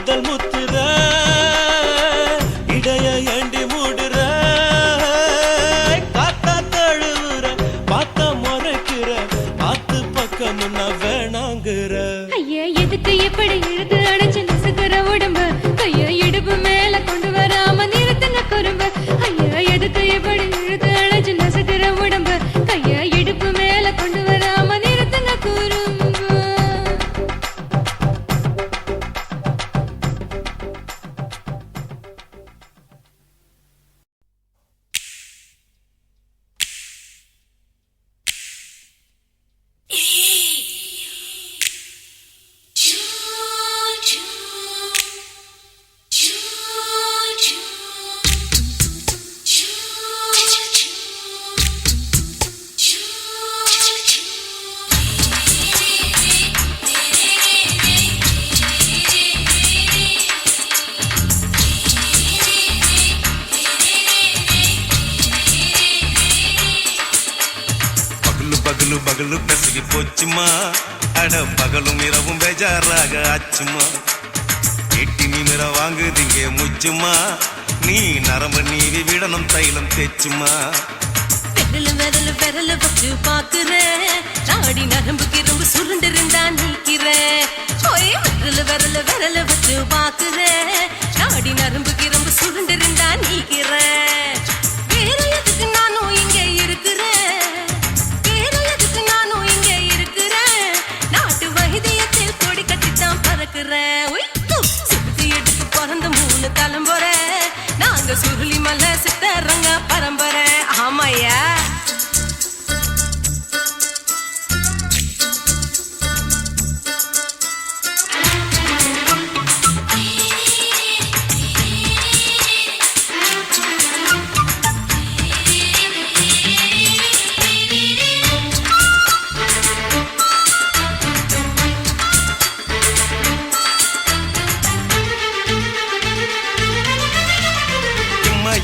காதல் முத்துற இடைய ஏண்டி மூடுற காத்தா தழுவுற பார்த்த முறைக்கிற பார்த்து பக்கம் நான் வேணாங்குற ஐயா எதுக்கு எப்படி இழுத்து அடைச்சு நசுக்கிற உடம்பு கைய இடுப்பு மேல கொண்டு வராம நிறுத்துங்க குறும்பு ஐயா எதுக்கு எப்படி இழுத்து அடைச்சு நசுக்கிற உடம்பு கைய இடுப்பு மேல கொண்டு வராம நிறுத்துங்க குறும்பு பகலு பகலு பெசகி போச்சுமா அட பகலும் இரவும் பேஜாராக ஆச்சுமா எட்டி நிமிர வாங்குதீங்க முச்சுமா நீ நரம்பு நீவி விடணும் தைலம் தேச்சுமா விரல வச்சு பாக்குறேன் நாடி நரம்பு கிரும்பு சுருண்டு இருந்தா நீக்கிறேன் விரல வச்சு பாக்குறேன் நாடி நரம்பு கிரும்பு சுருண்டு இருந்தா நீக்கிறேன் வேற எதுக்கு நானும் இங்க இருக்கிறேன் வேற எதுக்கு நானும் இங்க இருக்கிறேன் நாட்டு வைத்தியத்தில் கொடி கட்டித்தான் பறக்கிறேன் சுத்தி எடுத்து பிறந்த 3 தலைமுறை நாங்க சுருளி மலை சித்தரங்க பரம்பரை ஆமாயா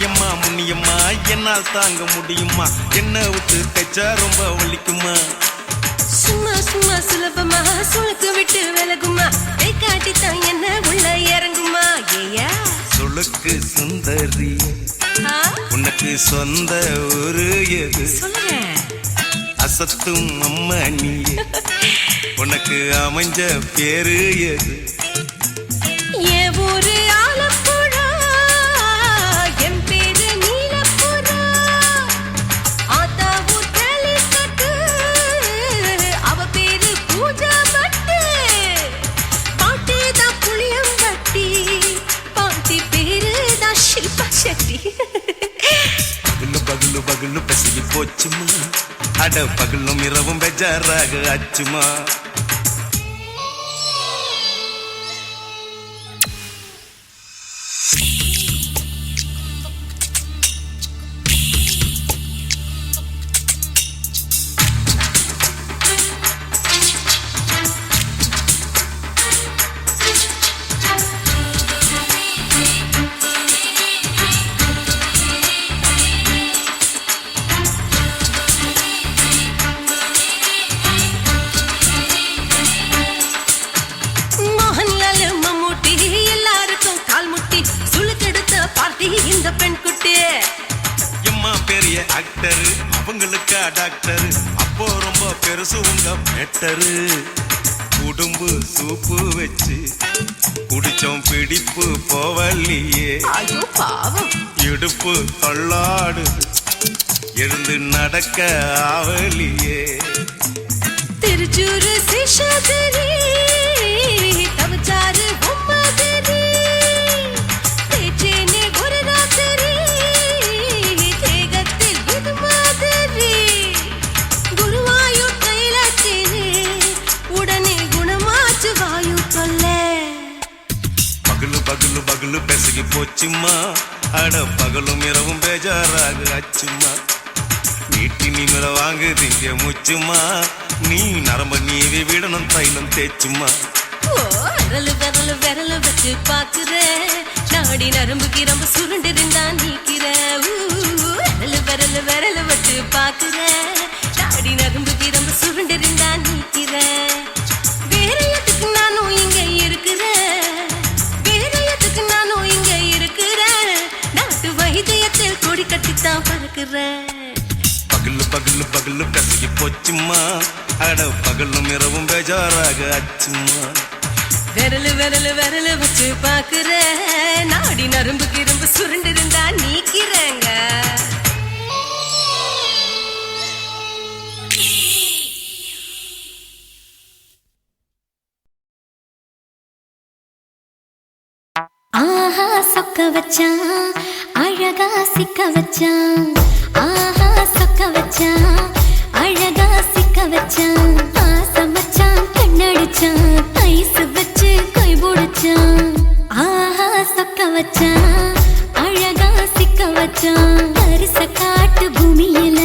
எம்மா முன்னியம்மா என்னால் தாங்க முடியுமா என்ன விட்டு தைச்சா ரொம்ப வலிக்குமா சும்மா சும்மா சுலபமா சுளுக்கு விட்டு விலகுமா கை காட்டித்தான் என்ன உள்ள இறங்குமா ஏயா சுளுக்கு சுந்தரி உனக்கு சொந்த ஊரு எது சொல்றேன் அசத்தும் அம்மா நீ உனக்கு அமைஞ்ச பேரு எது என் ஊரு ஆலப்புழா என் பேரு நீலப்புறா ஆத்தா ஊர் கலிக்கட்டு அவ பேரு பூஜா பட்டு பாட்டி தான் புளியம்பட்டி பாட்டி பேரு தான் ஷில்பா செட்டி பகலு பகலு பகலு பசிக்கு போச்சுமா அட பகலும் இரவும் பெஜாராக ஆச்சுமா இந்த பெண் குட்டி எம்மா பெரிய ஆக்டர் அவங்களுக்கா டாக்டர் அப்போ ரொம்ப பெருசு உங்க மேட்டரு உடும்பு சூப்பு வச்சு குடிச்சோம் பிடிப்பு போவல்லையே ஐயோ பாவம் இடுப்பு தள்ளாடு எழுந்து நடக்க ஆவலியே திருச்சூரு சிஷாதிரி தவச்சாரு பொம்மதிரி தேச்சேனே ஒரு ராத்திரி தேகத்தில் இது மாதிரி குருவாயூர் கைலாச்சேனே உடனே குணமாச்சு வாயு கொல்ல பகலு பகலு பகலு பெசகி போச்சுமா அட பகலும் இரவும் பேஜாராக ஆச்சுமா நீட்டி நிமிர வாங்குதீங்க முச்சுமா நீ நரம்ப நீவி விடணும் தைலம் தேச்சுமா விரலு விரலு விரலு வச்சு பாக்குறேன் நாடி நரம்பு கிரம்பு சுருண்டு இருந்தா நீக்கிறேன் விரலு விரலு விரலு வச்சு பாக்குறேன் நாடி நரம்பு கிரம்பு சுருண்டு இருந்தா நீக்கிறேன் வேற எதுக்கு நானும் இங்க இருக்கிறேன் தான் பறக்குறேன். பகலு பகலு பகலு கசகி போச்சுமா, அட பகலும் இரவும் பேஜாராக ஆச்சுமா. விரலு விரலு விரலு வச்சு பாக்குறேன், நாடி நரம்பு கிரும்பு சுருண்டு இருந்தா நீக்கிறேங்க. ஆஹா சொக்க வச்சான், அழகா சிக்க வச்சான். ஆஹா சொக்க வச்சான், அழகா சிக்க வச்சான். ஆசம் வச்சான், கண்ணடிச்சான், ஐஸ் வச்சு கை போடுச்சான். ஆஹா சொக்க வச்சான், அழகா சிக்க வச்சான். அரிச காட்டு பூமியில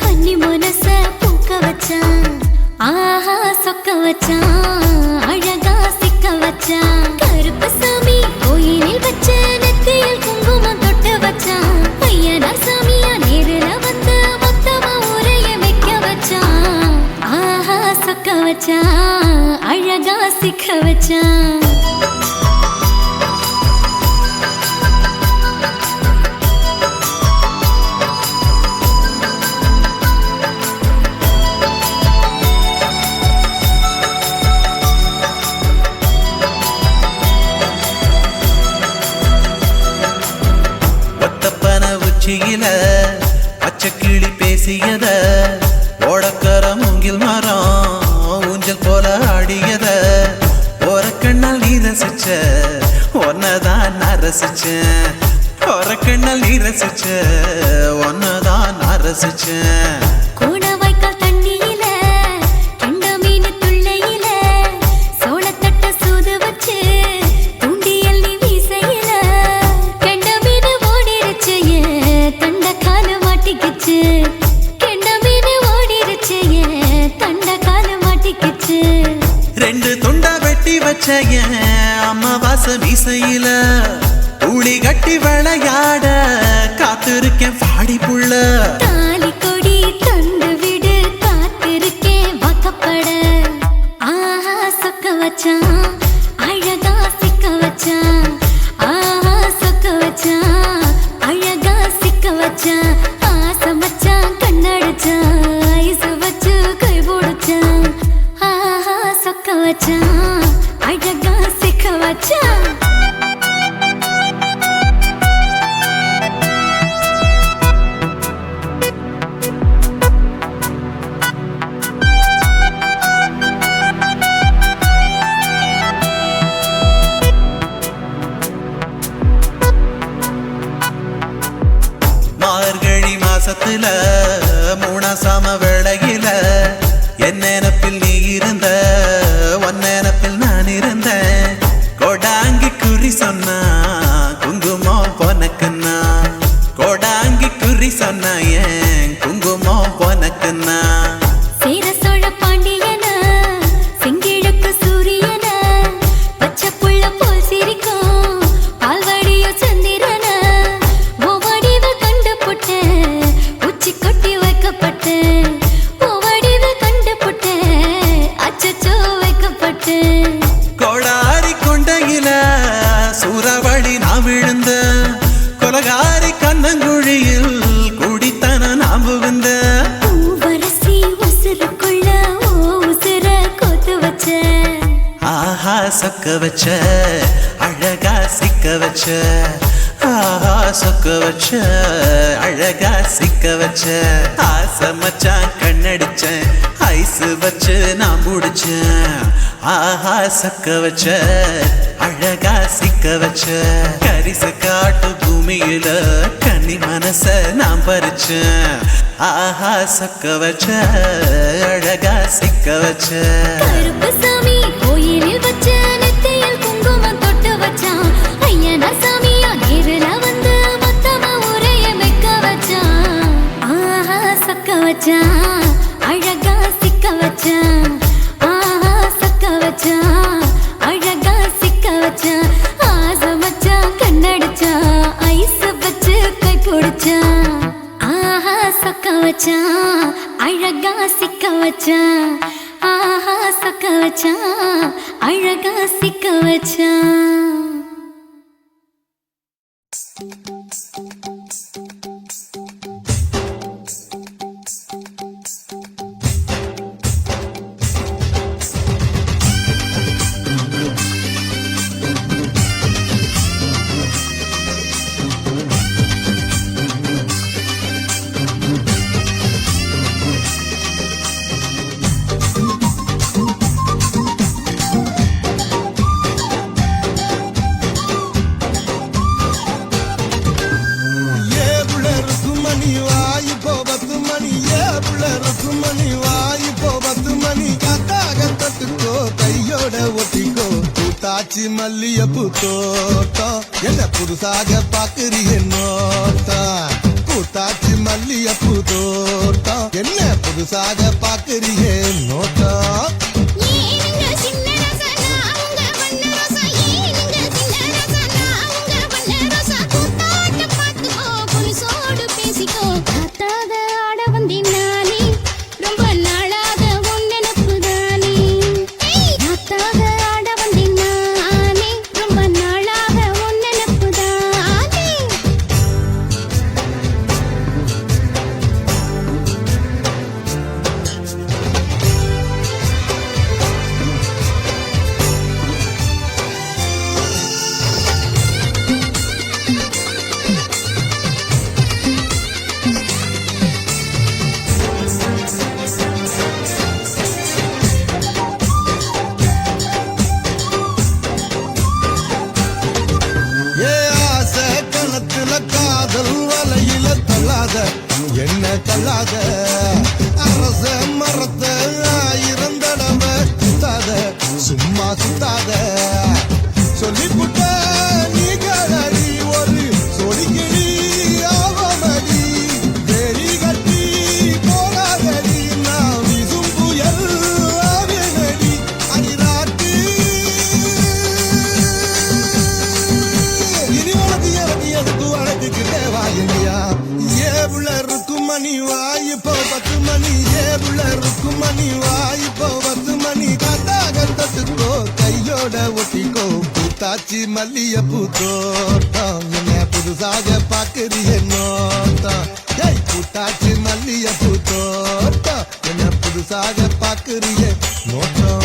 கன்னி மனச பூக்க வச்சான். ஆஹா சொக்க வச்சான், அழகா சிக்க வச்சான். கருப்பு சாமி கோயிலில் வச்ச நெத்தியில் குங்குமம் தொட்டு வச்சான். பையனா சாமியா நேரில வந்து மொத்தமா ஊரைய வைக்க வச்சான். ஆஹா சொக்க வச்சான், அழகா சிக்க வச்சான். உச்சியில பச்சை கிளி பேசியத, ஓடக்கர மூங்கில் மரம் ஊஞ்சல் போல ஆடியத, ஒரு கண்ணால் நீ ரசிச்ச ஒன்னதான் நான் ரசிச்சேன். ஒரு கண்ணால் நீ ரசிச்ச ஒன்னதான் நான் ரசிச்சேன். கூடவாய்க்கால் தண்ணியில கெண்ட மீன் துள்ளையில சோளத்தட்ட சூது வச்சு தூண்டியல் நீ வீசையில கெண்ட மீன் ஓடிருச்சு, தண்ட கால மாட்டிக்கிச்சு. கெண்ட மீன் ஓடிருச்சு, தண்ட கால மாட்டிக்கிச்சு. ரெண்டு துண்டா வெட்டி வச்ச அம்மாவாச மீசையில ஊழி கட்டி விளையாட காத்திருக்கேன் பாடி புள்ள. தாலி கொடி தந்து விடு காத்திருக்கேன் வாக்கப்பட. ஆஹா சொக்க வச்சான், அழகா சிக்க வச்சான். ஆஹா சொக்க வச்சான், அழகா சிக்க வச்சான். ஆசம் வச்சான், கண்ணடிச்சான், ஐஸ் வச்சு கை போடுச்சான். ஆஹா சொக்க வச்சான், அழகா சிக்க வச்சான். மார்கழி மாசத்துல மூணாசாம வேளையில என் நினப்பில் நீ இருந்த, உன் நினப்பில் நான் இருந்தேன். கொடாங்கி குறி சொன்னா குங்குமம் பொனக்குன்னா, கொடாங்கி குறி சொன்னா ஏன் குங்குமம் பொனக்குன்னா. சேர சோழ பாண்டியன செங்கிழக்கு சூரியன பச்சை புள்ள போல் சிரிக்கும் பால்வடியோ சந்திரன ஓவடிவ கண்டுபுட்ட உச்சி கொட்டி வைக்கப்பட்ட. ஓவடிவ கண்டுபுட்ட அச்சச்சோ வைக்கப்பட்ட. கோடாரி கொண்டையில சூறாவளி நான் விழுந்த, கொலகாரி கண்ணங்குழியில் குடித்தன நான் புகுந்த. பூவரசி உசுருக்குள்ள ஓ உசுர கோத்து வச்ச. ஆஹா சொக்க வச்ச, அழகா சிக்க வச்ச. ஆஹா சொக்க வச்ச, அழகா சிக்க வச்ச. ஆசை மச்சான் கண்ணடிச்சேன், ஐஸ் வச்சு நான் முடிச்சேன். ஆஹா சொக்க வச்ச, அழகா சிக்க வச்ச. கரிச காட்டு பூமியில கன்னி மனச நான் பறிச்சேன். ஆஹா சொக்க வச்ச, அழகா சிக்க வச்ச. கருப்பு சாமி கோயிலில் வச்ச நெத்தியில் குங்குமம் தொட்டு வச்சான். ஐயனா சாமியா நேரில வந்து மொத்தமா ஊரைய வைக்க வச்சான். ஆஹா சொக்க வச்சான், அழகா சிக்க வச்சான். ஆஹா சொக்க வச்சான், அழகா சிக்க வச்சான். ஆசை வச்சான், கண்ணடிச்சான், ஐஸ் வச்சு கை பிடிச்சான். ஆஹா சொக்க வச்சான், அழகா சிக்க வச்சான். ஆஹா சொக்க வச்சான், அழகா சிக்க வச்சான். பூத்தாச்சி மல்லியப்பூ தோட்டம் என்ன புதுசாக பாக்குறிய நோட்டம் பூத்தாச்சி மல்லியப்பூ தோட்டம் என்ன புதுசாக பாக்குறிய நோட்டம் ஏனுங்க சின்ன ரசனா அவங்க வண்ண ரசா ஏனுங்க சின்ன ரசனா அவங்க வண்ண ரசா கூத்தாட்ட பார்த்துக்கோ புலிசோடு பேசிக்கோ காத்தாக ஆட வந்தேன் நானே ரொம்ப நாளாக உன் நினப்பு தானே காத்தாக ஆட வந்தேன் நானே ரொம்ப நாளாக உன் நினப்பு தானே ஏ ஆசை கணத்துல காதல் வலையில தள்ளாத என்ன தள்ளாத அரச மரத்தை 1000 தடவை சுத்தாத சும்மா சுத்தாத சொல்லிப்புட்ட நீ கலடி ஒரு சொடிக்கிடி ஆவமடி வெறி கட்டி போராதடி நான் வீசும் புயல் ஆவேனடி அடிராட்டி இனி உனக்கு எனக்கு எதுக்கு வழக்குக்கிட்டே வாயியா ஏவுல இருக்கும் மணி வாய் இப்போ 10 மணி ஏவுல இருக்கும் மணி வாய் இப்போ 10 மணி காத்தாக தட்டுக்கோ கையோட ஒட்டிக்கோ பூத்தாச்சி மல்லியப்பூ தோட்டம் என்ன புதுசாக பாக்குறிய நோட்டம் ஏய் பூத்தாச்சி மல்லியப்பூ தோட்டம் என்ன புதுசாக பாக்குறிய நோட்டம்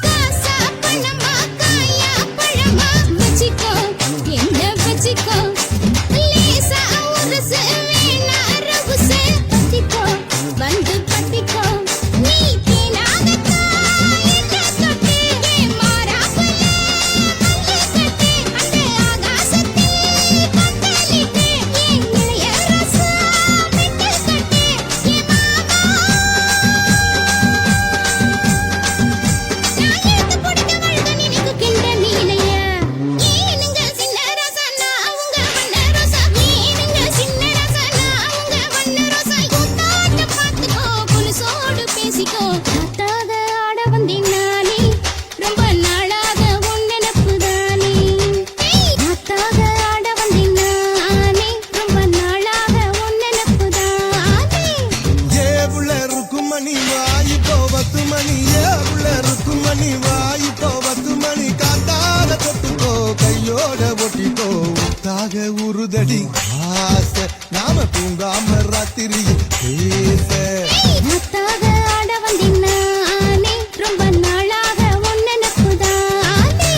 காசா பணமா காயா பழமா வச்சிக்கோ என்ன வச்சிக்கோ லேசா உரசு வேணா ரவுசு பத்திக்கோ வந்து பத்திக்கோ நீ தேனாகத்தா என்ன தொட்டு மாறாப்புல மல்லி கட்டு அந்த ஆகாசத்தில் பந்தலிட்டு என் இளைய ரசா விட்டு கட்டு என் மாமா நான் எடுத்து போட்ட வழுத நினைக்குகின்ற நீலையா ஏனுங்க சின்ன ரசனா அவங்க வண்ண ரசா ஏனுங்க சின்ன ரசனா அவங்க வண்ண ரசா கூத்தாட்ட பார்த்துக்கோ புலிசோடு பேசிக்கோ காத்தாக ஆட வந்தேன் நானே ரொம்ப நாளாக உன் நினப்பு தானே காத்தாக ஆட வந்தேன் நானே ரொம்ப நாளாக உன் நினப்பு தானே ஏவுல இருக்கும் மணி வாய் இப்போ 10 மணி ஏவுல இருக்கும் மணி வாய் இப்போ 10 மணி காத்தாக தொட்டுக்கோ கையோட ஒட்டிக்கோ உத்தாக உருதடி ஆசை நாம தூங்காம ராத்திரியில் பேச காத்தாக ஆட வந்தேன் நானே ரொம்ப நாளாக உன் நினப்பு தானே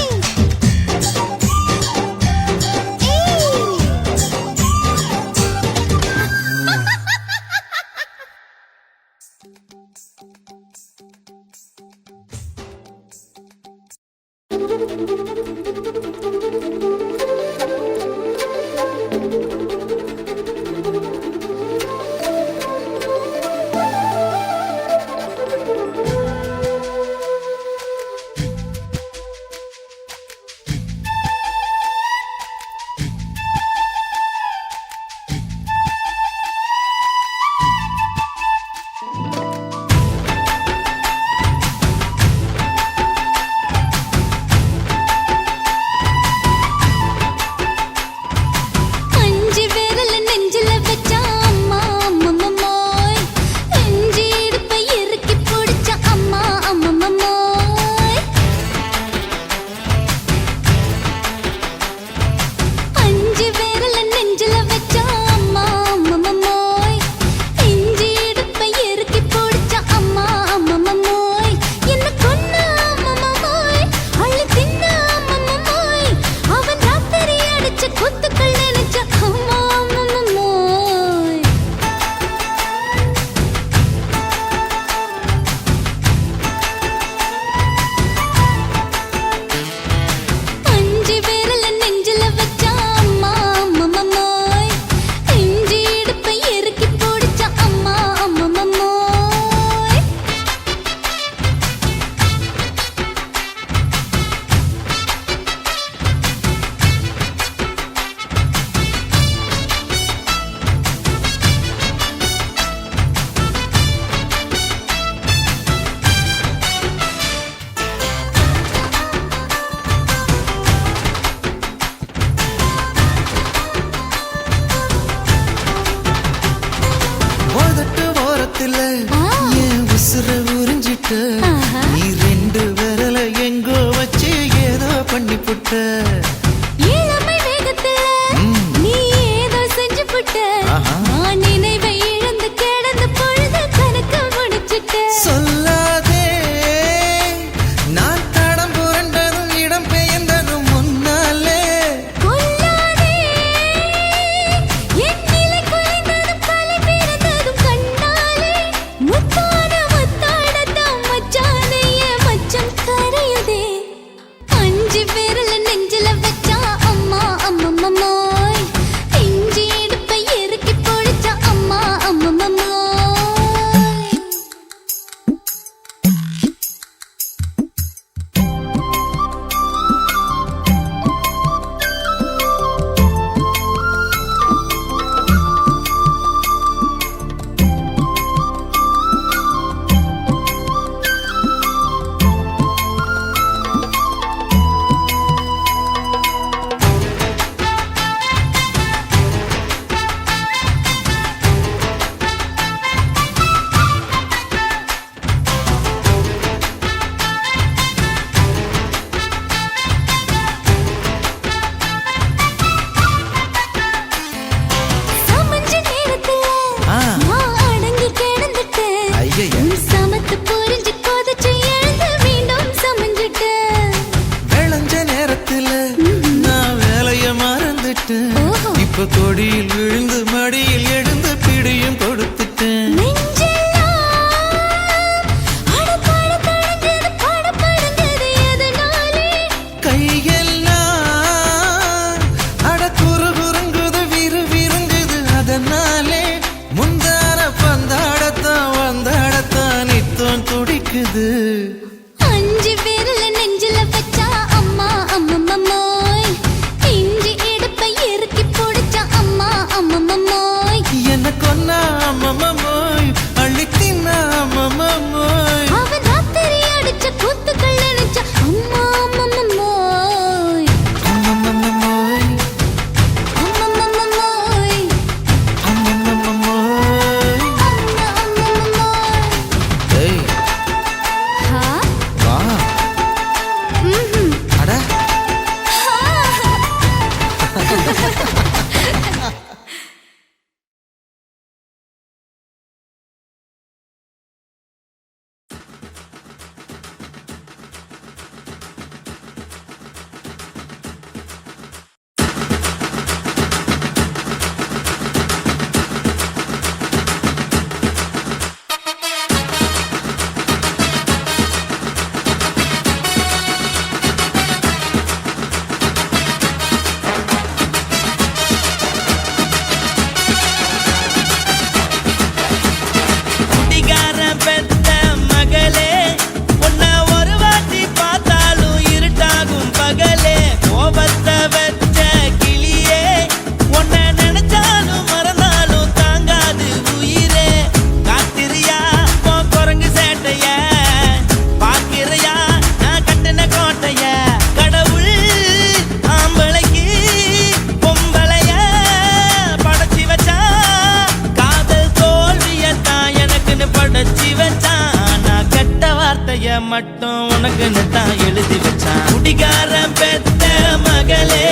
உனக்குன்னு தான் எழுதி வச்சான். குடிகாரன் பெத்த மகளே,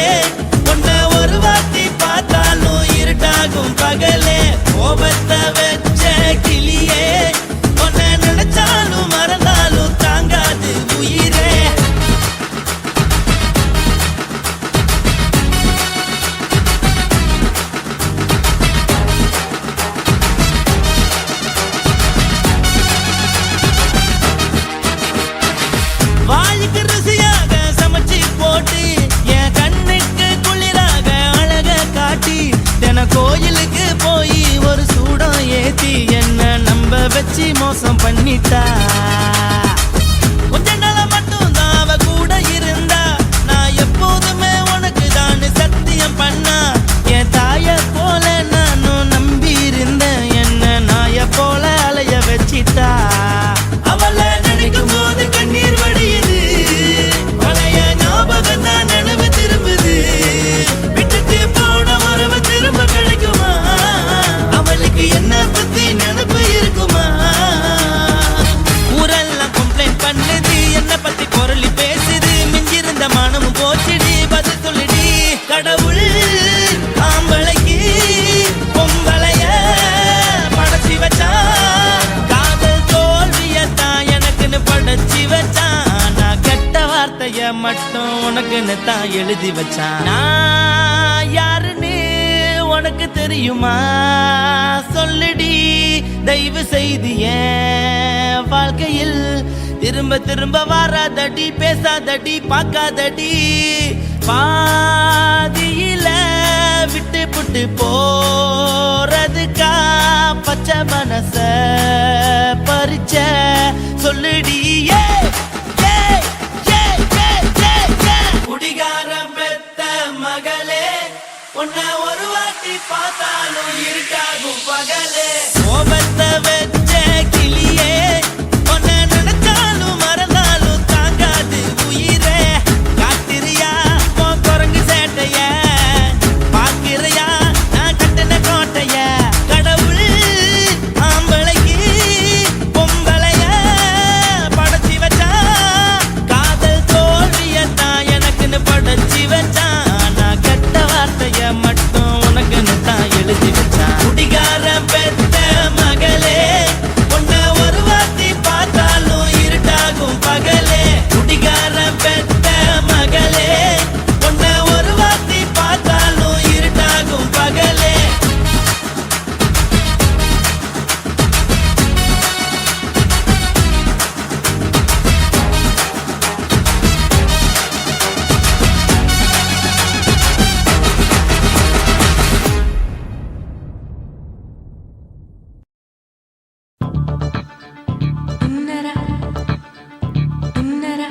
உன்னை ஒரு வாட்டி பார்த்தாலும் இருட்டாகும் பகலே. கோபத்தை வச்ச கிளியே, உன்னை நினைச்சாலும் மறந்தாலும் தாங்காது உயிரே. வாய்க்கு ருசியாக சமைச்சு போட்டு என் கண்ணுக்கு குளிராக அழக காட்டி தின கோயிலுக்கு போய் ஒரு சூடம் ஏத்தி என்ன நம்ப வச்சு மோசம் பண்ணிட்டா. கொஞ்ச நாள மட்டும் தான் அவ கூட இருந்தா, நான் எப்போதுமே உனக்கு தான் சத்தியம் பண்ணா. என் தாய போல நானும் நம்பி இருந்தேன், என்ன நாய போல அலைய வச்சிட்டா. அவளை நினைக்கும் போது கண்ணீர் வடியுது, பழைய ஞாபகம் தான் நினைவு திரும்புது. விட்டுட்டு போன உறவு திரும்ப கிடைக்குமா? அவளுக்கு என்ன பத்தி நினைப்பு இருக்குமா? ஊரெல்லாம் கம்ப்ளைண்ட் பண்ணுது, என்ன பத்தி பொருளி பேசுது. மிஞ்சிருந்த மனமும் போச்சுடி, பதில் சொல்லுடி. கடவுள் ஆம்பளைக்கு பொம்பளைய படைச்சி வச்சான், காதல் தோல்வியத்தான் எனக்குன்னு படைச்சி வச்சான். நான் கெட்ட வார்த்தைய மட்டும் உனக்குன்னு தான் எழுதி வச்சான். நான் யாருன்னு உனக்கு தெரியுமா? சொல்லுடி தயவு செய்து என் வாழ்க்கையில் திரும்ப திரும்ப வராதடி, பேசாதடி, பார்க்காதடி. பாதியில விட்டு புட்டு போறதுக்கா பச்சை மனச பறிச்ச சொல்லுடி. குடிகாரம் பெத்த மகளே, உன்னை ஒரு வாட்டி பார்த்தாலும் இருட்டாகும் பகலே. கோபத்தை வச்ச கிளியே, உன்னை நினைச்சாலும் மறந்தாலும் தாங்காது உயிரே. காத்திரியா உன் குரங்கு சேட்டைய, பாக்கிறையா நான் கட்டின கோட்டைய. கடவுள் ஆம்பளைக்கு பொம்பளைய படைச்சி வச்சான், காதல் தோல்வியத்தான் எனக்குன்னு படைச்சி வச்சான். நான் கெட்ட வார்த்தைய மட்டும் உனக்குன்னு தான் எழுதி வச்சான். குடிகாரன் பெத்த மகளே, உன்னை ஒரு வாட்டி பார்த்தாலும் இருட்டாகும் பகலே. குடிகாரன் பெத்த மகளே, உன்னை ஒரு வாட்டி பார்த்தாலும் இருட்டாகும் பகலே. இன்னரா இன்னரா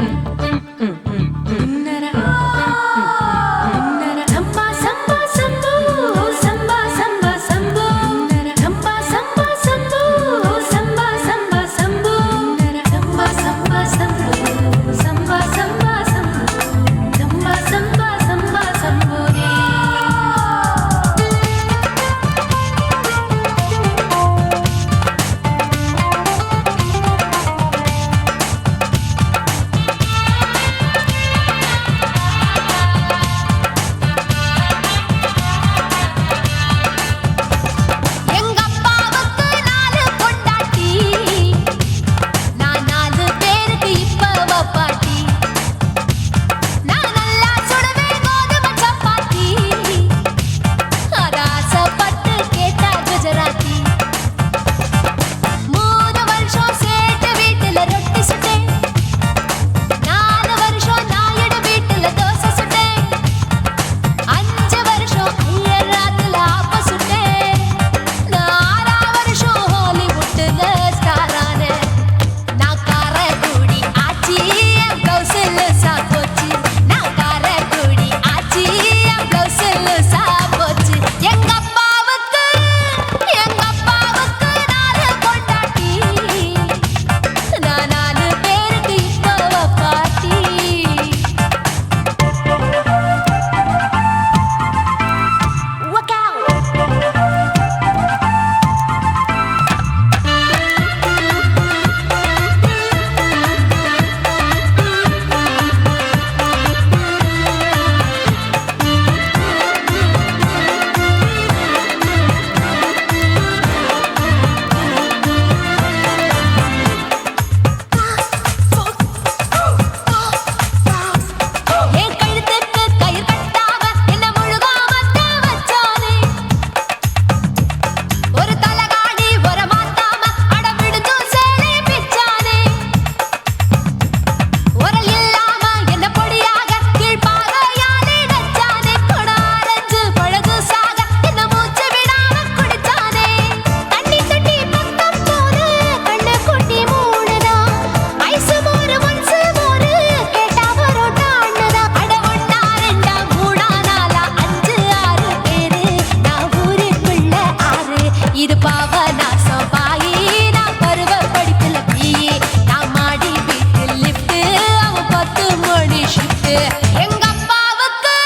சீட்டு. எங்க அப்பாவுக்கு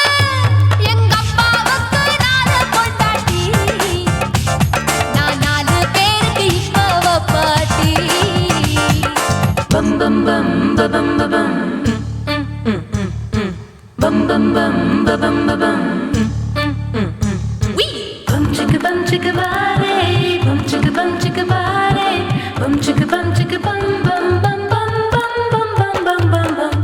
நாலு பொண்டாட்டி, நான் 4 பேருக்கு இப்ப பாட்டி. பம் பம் பம் பம் பம் bum bum bum bum bum bum chicka bum chicka bare bum chicka bare bum chicka bum bum bum bum bum bum bum bum bum.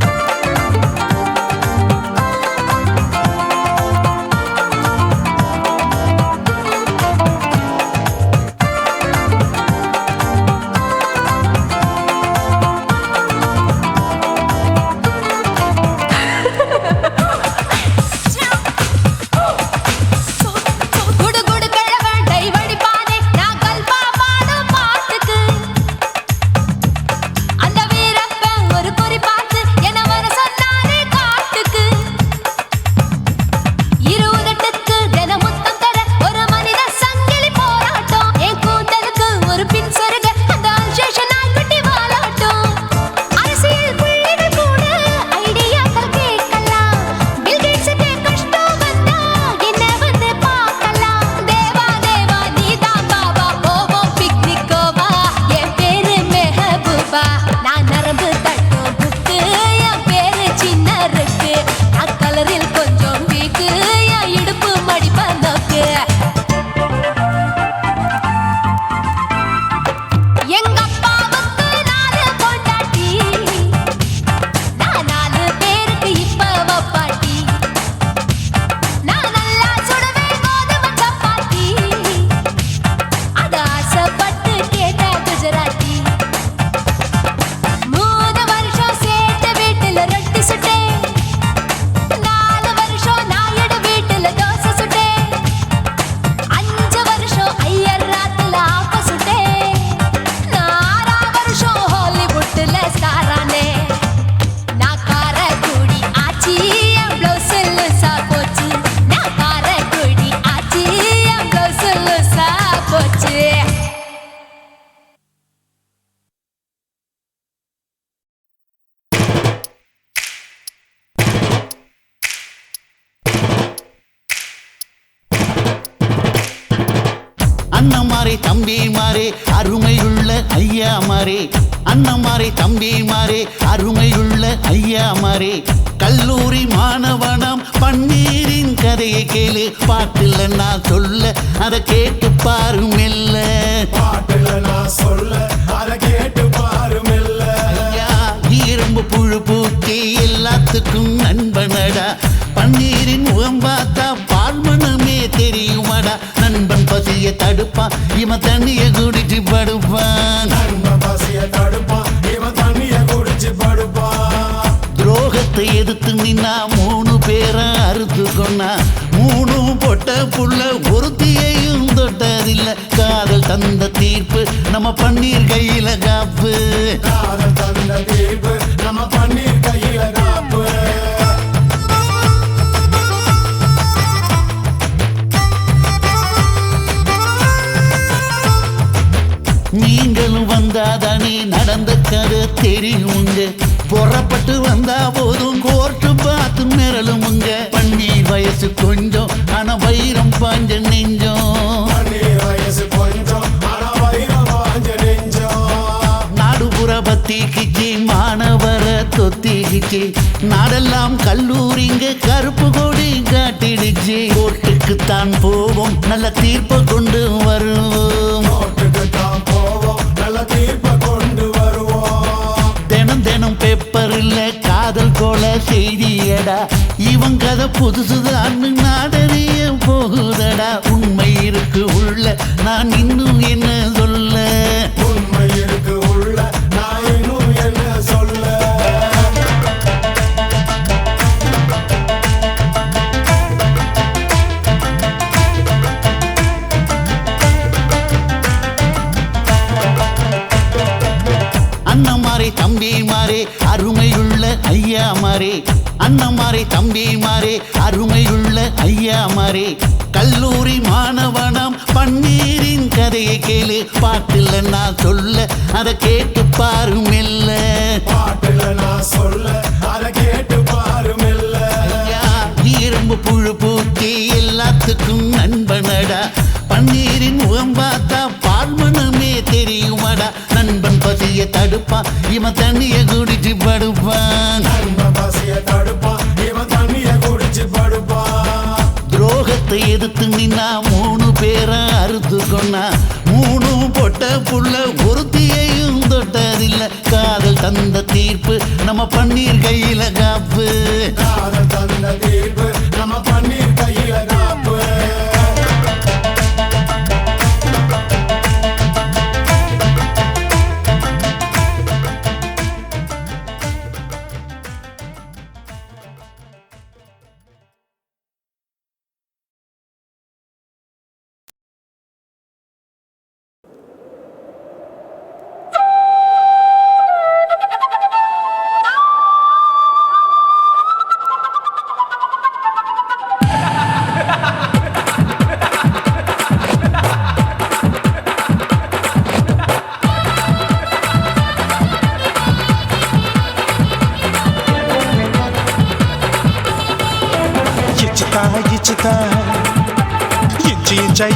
குடு குடு கிழவன் டைவடி பானே நான் கல்பா பாடும் பாட்டுக்கு. அந்த வீரப்பன் ஒரு குறி பார்த்து என்ன வர சொன்னானே காட்டுக்கு. 28க்கு தினமுத்தம் தர ஒரு மனித சங்கிலி போராட்டம். என் கூந்தலுக்கு ஒரு பின் சொருக அந்த அல்சேஷன் நாய்க்குட்டி வாலாட்டம். அரசியல் புள்ளிகள் கூட ஐடியாக்கள் கேட்கலாம். பில் கேட்ஸுக்கு கஷ்டம் வந்தா என்ன வந்து பார்க்கலாம். தேவா தேவா நீதான் பாபா போவோம் பிக்னிக்கோவா. என் பேரு மெஹபூபா, நான் நரம்பு தட்டும் புக்கு. என் பேரு சின்ன இருக்கு, நான் கலரில் கொஞ்சம் வீக்கு. என் இடுப்பு மடிப்ப நோக்கு. எங்க அப்பாவுக்கு 4 பொண்டாட்டி, நான் 4 பேருக்கு இப்ப பாட்டி. நான் நல்லா சுடுவேன் கோதுமை சப்பாத்தி, அது ஆசைப்பட்டு கேட்ட குஜராத்தி. 3 வருஷம் சேர்த்து வீட்டுல ரொட்டி சுட்டேன், 4 வருஷம் நாயுடு வீட்டுல தோசை சுட்டேன், 5 வருஷம் ஐயர் ராத்துல ஆப்ப சுட்டேன், 6 வருஷம் ஹாலிவுட்ல ஸ்டாரானே. நான் காரக்குடி ஆச்சி, என் பிளவுஸ் லூசா போச்சு. நான் காரக்குடி ஆச்சி, என் பிளவுஸ் லூசா போச்சு. அண்ணமாரே தம்பி மாறே அருமையுள்ள ஐயா மாறே. அண்ணமாரே தம்பி மாறே அருமையுள்ள ஐயா மாறே. கல்லூரி மாணவனாம் பன்னீரின் கதையை கேளு. பாட்டுல நான் சொல்ல அதை கேட்டு பாரு மெல்ல. ஐயா, இரும்பு புழு பூச்சி எல்லாத்துக்கும் நண்பனடா. பன்னீரின் முகம் பார்த்தா பால்மனமே தெரியுமாடா. நண்பன் பசிய தடுப்பான், இவன் தண்ணிய குடிச்சு படுப்பான். துரோகத்தை எதிர்த்து நின்னா 3 பேரை அறுத்து கொன்னா. 3 பொட்ட புள்ள ஒருத்தியையும் தொட்டதில்ல. காதல் தந்த தீர்ப்பு நம்ம பன்னீர் கையில காப்பு. நீங்களும் வந்தாதானே நடந்த கதை தெரியுங்க. புறப்பட்டு வந்தா போதும் கோர்ட்டு பார்த்து மிரளுமுங்க. பன்னீர் வயசு கொஞ்சம் ஆனா வைரம் பாஞ்ச நெஞ்சம். நாடுபுற பத்திக்கிச்சு மாணவர தொத்திக்கிச்சு. நாடெல்லாம் கல்லூரிங்க கருப்பு கொடி காட்டிடுச்சு. கோர்ட்டுக்குத்தான் போவோம், நல்ல தீர்ப்பை கொண்டு வருவோம். தினம் தினம் பேப்பர்ல காதல் கொலை செய்தியடா. இவன் கதை புதுசுதான் நாடறிய போகுதடா. உண்மை இருக்கு உள்ள, நான் இன்னும் என்ன சொல்ல. அண்ணமாரே தம்பி மாறே அருமையுள்ள ஐயா மாறே. அண்ணமாரே தம்பி மாறே அருமையுள்ள ஐயா மாறே. கல்லூரி மாணவனாம் பன்னீரின் கதையை கேளு. பாட்டுல நான் சொல்ல அதை கேட்டு பாரு மெல்ல. பாட்டுல நான் சொல்ல அதை கேட்டு பாரு மெல்ல. எல்லாத்துக்கும் நண்பனடா பன்னீரின் முகம் பார்த்தா பால்மனமே தெரியுமாடா நண்பன் பசிய தடுப்பான் இவன் தண்ணிய குடிச்சு படுப்பான் துரோகத்தை எதிர்த்து நின்னா 3 பேரை அறுத்து கொண்டா 3 பொட்ட புள்ள ஒருத்தியையும் தொட்டதில்ல காதல் தந்த தீர்ப்பு நம்ம பன்னீர் கையில காப்பு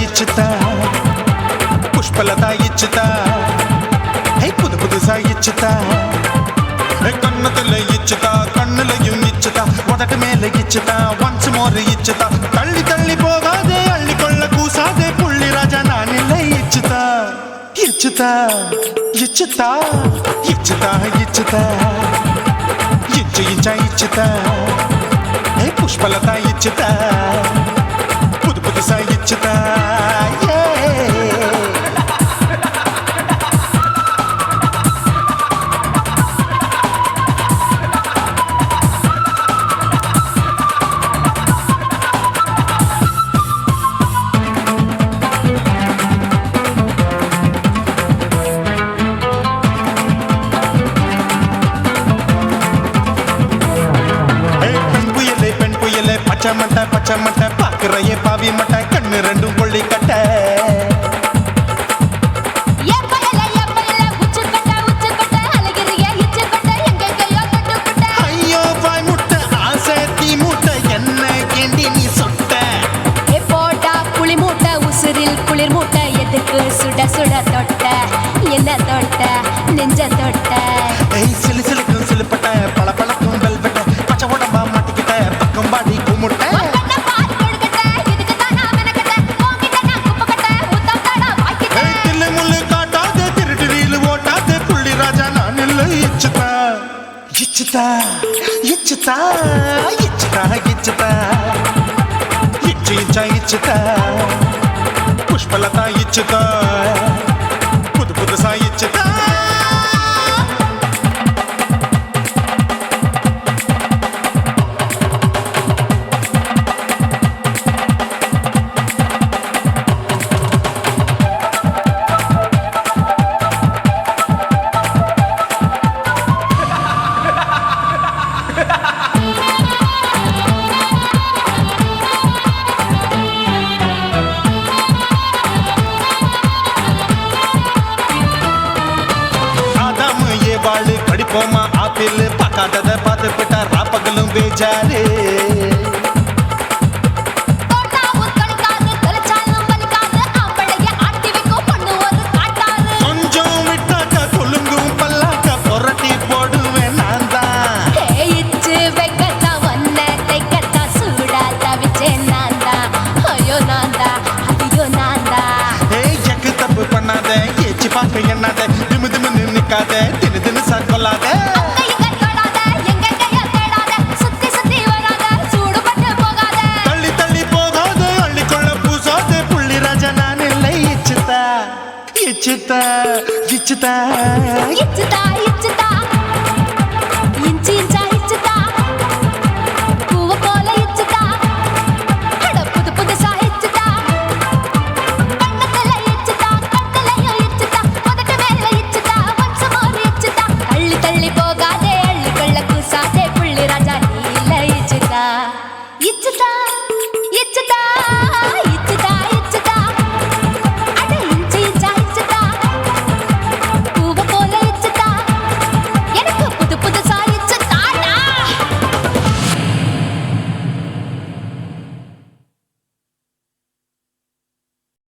ఇచ్చుతా పుష్పలత ఇచ్చుతా పుదు పుదుసా ఇచ్చుతా కన్నతుల ఇచ్చుతా కన్నులயும் ఇచ్చుతా మొదటి మేల ఇచ్చుతా వన్స్ మోర్ ఇచ్చుతా తల్లి తల్లి పోగాదే అల్లి కొళ్ళ కూసాదే పుల్లి రాజా నానిల ఇచ్చుతా ఇచ్చుతా ఇచ్చుతా ఇచ్చుతా ఇచ్చుతా ఇచ్చుతా పుష్పలత ఇచ్చుతా పుదు పుదుసా ఇచ్చుతా பச்சமட்ட பாக்குறையே பாவி மட்ட கண்ணு ரெண்டும் கொள்ளி கட்ட ஐயோ வாய் முட்டை ஆசை தீ மூட்டை என்ன கேண்டி நீ சொட்ட போட்டா புளி மூட்டை உசுரில் குளிர் மூட்டை எதுக்கு சுட சுட தொட்ட என்ன தொட்ட நெஞ்ச தொட்ட சிலு சிலுக்கும் சிலுப்பட்ட பல பழக்கும் வெல்வெட்ட பச்சை உடம்பா மாட்டிக்கிட்ட பக்கம் பாடி குமுட்ட ఇచ్చుతా ఇచ్చుతా ఇచ్చుతా ఇచ్చుతా ఇచ్చుతా ఇచ్చుతా పుష్పలత ఇచ్చుతా పుదు పుదుసా ఇచ్చుతా படிப்போமா ஆப்பிள் பார்க்காதத பார்த்து விட்டா ராப்பகலும் பேஜாரு கொஞ்சம் விட்டாக்க கொலுங்கும் பல்லாக்க புரட்டி போடுவேன் நான் தான் இச்சு வைக்கத்தா வந்த தைக்கத்தா சூடா தவிச்சேன் நான் தான் ஐயோ நான் தான் ஐயோ நான் தான் எக்கு தப்பு பண்ணாத ஏச்சு பார்க்க எண்ணாத திமு திமு நிக்காத தினு தினு சாக்கொள்ளாத தள்ளி தள்ளி போகாத அள்ளி கொள்ள பூசாத புள்ளி ராஜா நான் இல்லை இச்சுதா இச்சுதா இச்சுதா